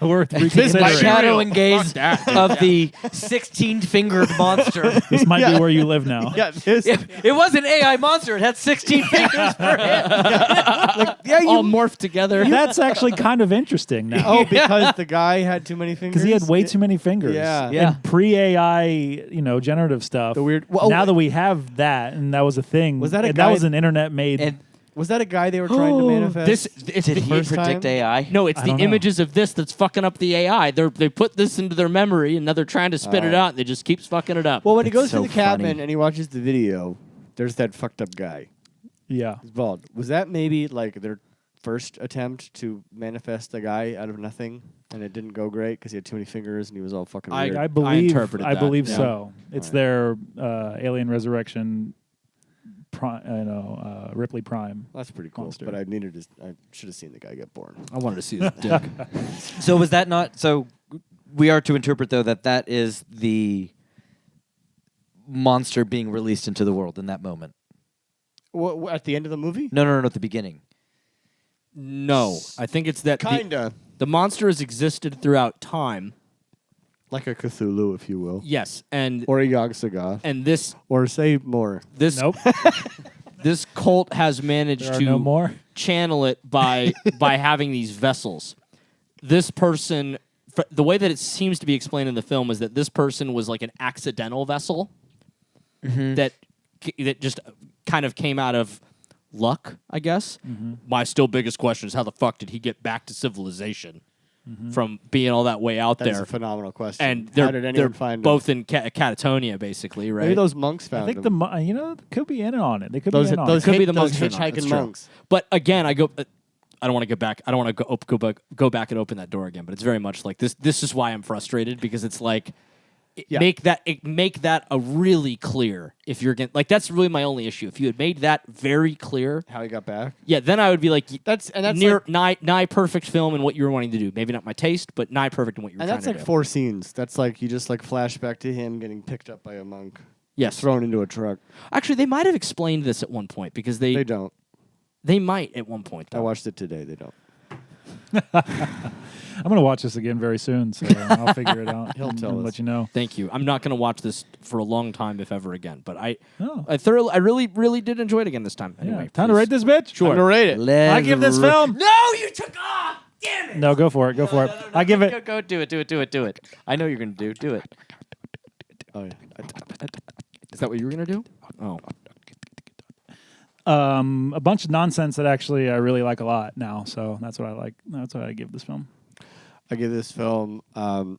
worth The reconsidering. shadow and gaze of the 16-fingered monster. This might be where you live now. yeah, this, It was an AI monster. It had 16 fingers per hit. yeah, All morphed together. That's actually kind of interesting now. Oh, because the guy had too many fingers. Because he had way too many fingers. Yeah. Yeah. And pre-AI, generative stuff. The weird- now that we have that, and that was a thing. Was that a and guy- that was an internet-made. And Was that a guy they were trying to manifest? It's did the he first predict time? AI? No, it's I the don't know. images of this that's fucking up the AI. They put this into their memory, and now they're trying to spit it out, and it just keeps fucking it up. Well, when he That's goes so to the cabin funny. and he watches the video, there's that fucked up guy. yeah. He's bald. Was that maybe like their first attempt to manifest a guy out of nothing, and it didn't go great because he had too many fingers and he was all fucking weird? I believe. interpreted I that, believe yeah. so. It's their Alien Resurrection. Ripley Prime. That's pretty cool. Monster. But I should have seen the guy get born. I wanted to see his dick. So was that not... So we are to interpret, though, that is the monster being released into the world in that moment. At the end of the movie? No, at the beginning. No, I think it's that Kinda. the monster has existed throughout time. Like a Cthulhu, if you will. Yes, and Or a Yog-Sothoth. this Or say more. Nope. this cult has managed There are to no more. channel it by having these vessels. This person, the way that it seems to be explained in the film is that this person was like an accidental vessel that just kind of came out of luck, I guess. My still biggest question is how the fuck did he get back to civilization from being all that way out That's there? a phenomenal question. And How did they're anyone find both him? in Catatonia, basically, right? Maybe those monks found I think him. could be in on it. They could those be in on those it. Could be the those monks in on it, that's hitchhiking true. monks. But again, I don't want to go back. I don't want to go back and open that door again. But it's very much like this. This is why I'm frustrated, because it's like Yeah. make that a really clear. If you're getting like, that's really my only issue. If you had made that very clear, How he got back? yeah, then I would be like, That's near like, nigh perfect film in what you were wanting to do. Maybe not my taste, but nigh perfect in what you were and trying that's to like do. 4 scenes. That's like you just like flash back to him getting picked up by a monk, Yes, thrown into a truck. actually, they might have explained this at one point because They don't. they might at one point. I Though. watched it today. They don't. I'm going to watch this again very soon, so I'll figure it out. He'll tell and us. let you know. Thank you. I'm not going to watch this for a long time, if ever again. But I Oh. I really did enjoy it again this time. Anyway, Yeah. Time to please. rate this bitch? Sure. I'm gonna rate it. I give this film. No, you took off. Damn it. No, go for it. Go for it. I give it. Go do it. I know you're gonna do it. Oh yeah. Is that what you were going to do? Oh. A bunch of nonsense that actually I really like a lot now. So that's what I like. That's what I give this film. I give this film an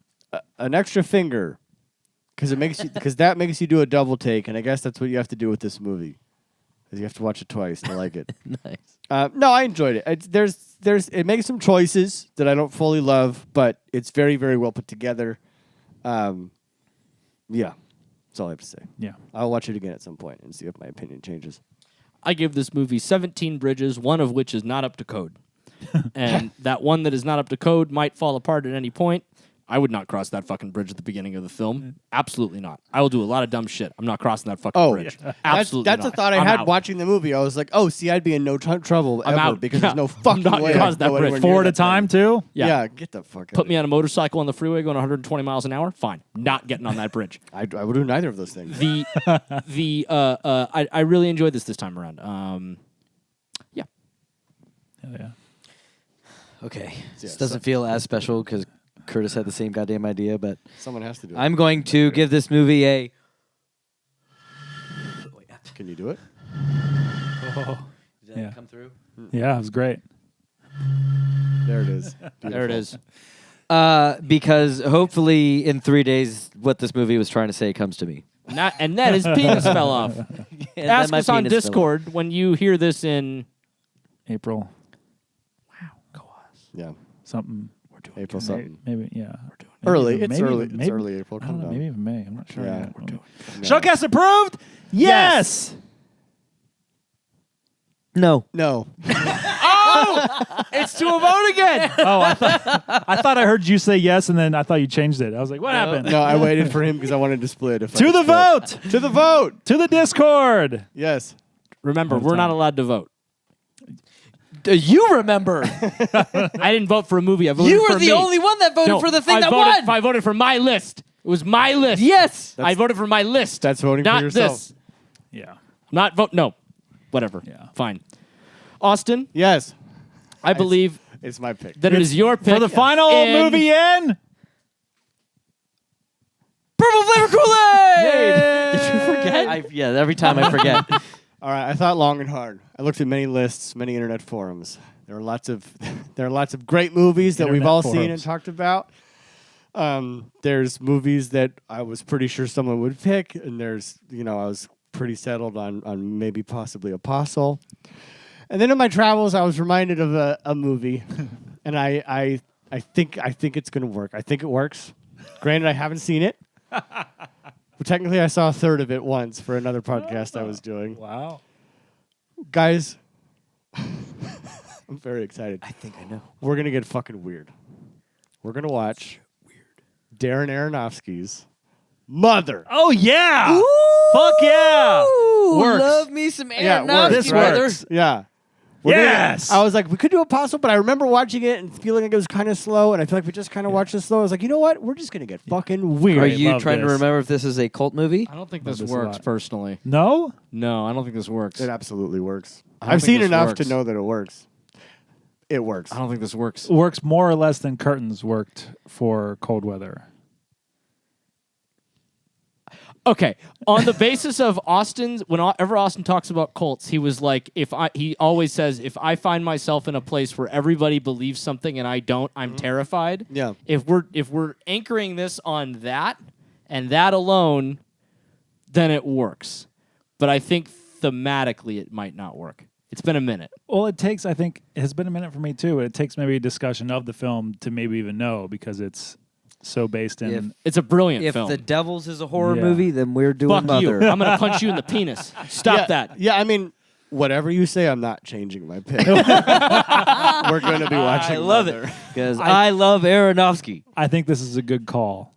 extra finger because that makes you do a double take, and I guess that's what you have to do with this movie. Because you have to watch it twice to like it. Nice. No, I enjoyed it. It makes some choices that I don't fully love, but it's very, very well put together. Yeah, that's all I have to say. Yeah. I'll watch it again at some point and see if my opinion changes. I give this movie 17 bridges, one of which is not up to code. And that one that is not up to code might fall apart at any point. I would not cross that fucking bridge at the beginning of the film. Absolutely not. I will do a lot of dumb shit. I'm not crossing that fucking bridge. Absolutely That's not. a thought I I'm had out. watching the movie. I was like, oh, see, I'd be in no trouble I'm ever out. because Yeah. there's no I'm fucking not way. crossing I'd that go bridge. anywhere near Four at a that time, thing. too? Yeah, get the fuck out. Put me on a motorcycle on the freeway going 120 miles an hour. Fine. Not getting on that bridge. I would do neither of those things. I really enjoyed this time around. Yeah. Yeah. Okay. This so- doesn't feel as special because Curtis had the same goddamn idea, but Someone has to do it. I'm going to give this movie a. Can you do it? Did that Yeah. come through? Yeah, it was great. There it is. There it is. Because hopefully in 3 days, what this movie was trying to say comes to me. And then his penis fell off. And Ask then my us on penis fell Discord when you hear this in April Yeah. something. April something. Maybe yeah. Early. Maybe It's even- early. maybe- It's early April. I Calm don't know, down. maybe even May. I'm not sure. Yeah. yet. We're doing SHUDcast approved? Yes. No. No. It's to a vote again. Oh, I thought I heard you say yes, and then I thought you changed it. I was like, what happened? No, I waited for him because I wanted to split. If I To could the split. vote. To the vote. To the Discord. Yes. Remember, All the we're not time. allowed to vote. You remember. I didn't vote for a movie. I voted You for were the me. only one that voted No, for the thing I that voted, won. I voted for my list. It was my list. Yes. I voted for my list. That's voting for not yourself. this. Yeah. Not vote. No. Whatever. Yeah. Fine. Austin, Yes. I believe It's my pick. that it is your pick For the final in- movie in. Purple Flavored Kool-Aid. Did you forget? Yeah, every time I forget. All right, I thought long and hard. I looked at many lists, many internet forums. There are lots of great movies that we've Internet all seen and forums. talked about. There's movies that I was pretty sure someone would pick, and there's I was pretty settled on maybe possibly Apostle. And then in my travels, I was reminded of a movie, and I think it's gonna work. I think it works. Granted, I haven't seen it. But technically, I saw a third of it once for another podcast I was doing. Wow. Guys, I'm very excited. I think I know. We're going to get fucking weird. We're going to watch Darren Aronofsky's Mother. Oh yeah. Fuck yeah. Works. Love me some Yeah, it Aronofsky, works, This brother. works. Yeah. Yes. I was like, we could do Apostle, but I remember watching it and feeling like it was kind of slow, and I feel like we just kind of watched it slow. I was like, you know what? We're just going to get fucking weird. Are Great, you love trying to this. remember if this is a cult movie? I don't think Love this this a works lot. personally. No. No, I don't think this works. It absolutely works. I don't I've think seen this enough works. to know that it works. It works. I don't think this works. Works more or less than Curtains worked for cold weather. Okay, on the basis of Austin's, whenever Austin talks about cults, he was like, he always says, if I find myself in a place where everybody believes something and I don't, I'm terrified. Yeah. If we're anchoring this on that and that alone, then it works. But I think thematically it might not work. It's been a minute. Well, it has been a minute for me too. It takes maybe a discussion of the film to maybe even know because it's so based in. It's a brilliant If film. The Devil's is a horror Yeah. movie, then we're doing Fuck Mother. you. I'm going to punch you in the penis. Stop yeah, that. Yeah, I mean, whatever you say, I'm not changing my pick. We're going to be watching I love Mother. it because I love Aronofsky. I think this is a good call,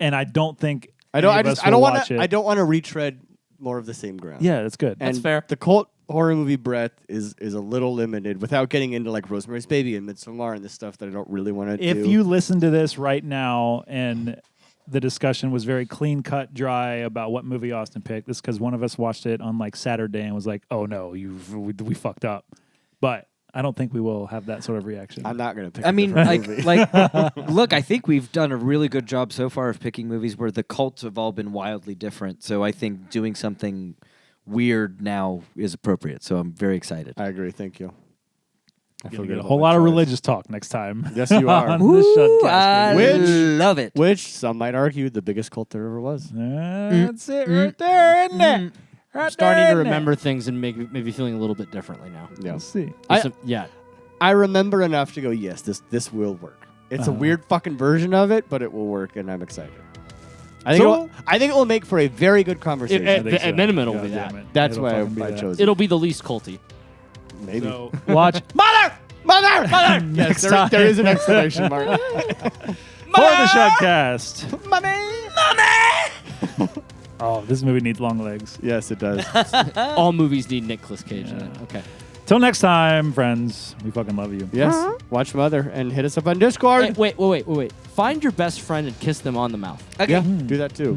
and I don't think I don't. any I of just. us I don't will want watch to. it. I don't want to retread more of the same ground. Yeah, that's good. and That's fair. The cult horror movie breadth is a little limited without getting into like Rosemary's Baby and Midsommar and the stuff that I don't really want to do. If you listen to this right now and the discussion was very clean cut, dry about what movie Austin picked, this because one of us watched it on like Saturday and was like, "Oh no, we fucked up." But I don't think we will have that sort of reaction. I'm not going to pick. I a mean, different movie. look, I think we've done a really good job so far of picking movies where the cults have all been wildly different. So I think doing something weird now is appropriate. So I'm very excited. I agree. Thank you. I You're feel gonna good get a about whole my lot of choice. religious talk next time. Yes, you are. on this Ooh, Shudcast. I Which- love it. Which some might argue the biggest cult there ever was. That's it right there, isn't it? Right I'm starting there, to isn't it? remember things and maybe feeling a little bit differently now. Yeah. Let's see. Yeah. I remember enough to go, yes, this will work. It's a weird fucking version of it, but it will work, and I'm excited. I think it will make for a very good conversation. At I think so. minimum, it'll God be damn that. it. That's It'll why fucking be I that. chose it. It'll be the least culty. Maybe. So watch Mother! Mother! Yes, Next there time. is an exclamation mark. the SHUDcast. Mommy! Oh, this movie needs long legs. Yes, it does. All movies need Nicolas Cage in it. Okay. Till next time, friends. We fucking love you. Yes. Watch Mother and hit us up on Discord. Hey, wait. Find your best friend and kiss them on the mouth. Okay. Yeah, do that too.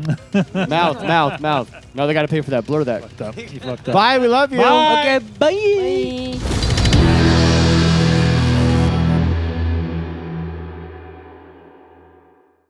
mouth. No, they got to pay for that. Blur that. Fucked up. You fucked up. Bye. We love you. Okay, bye.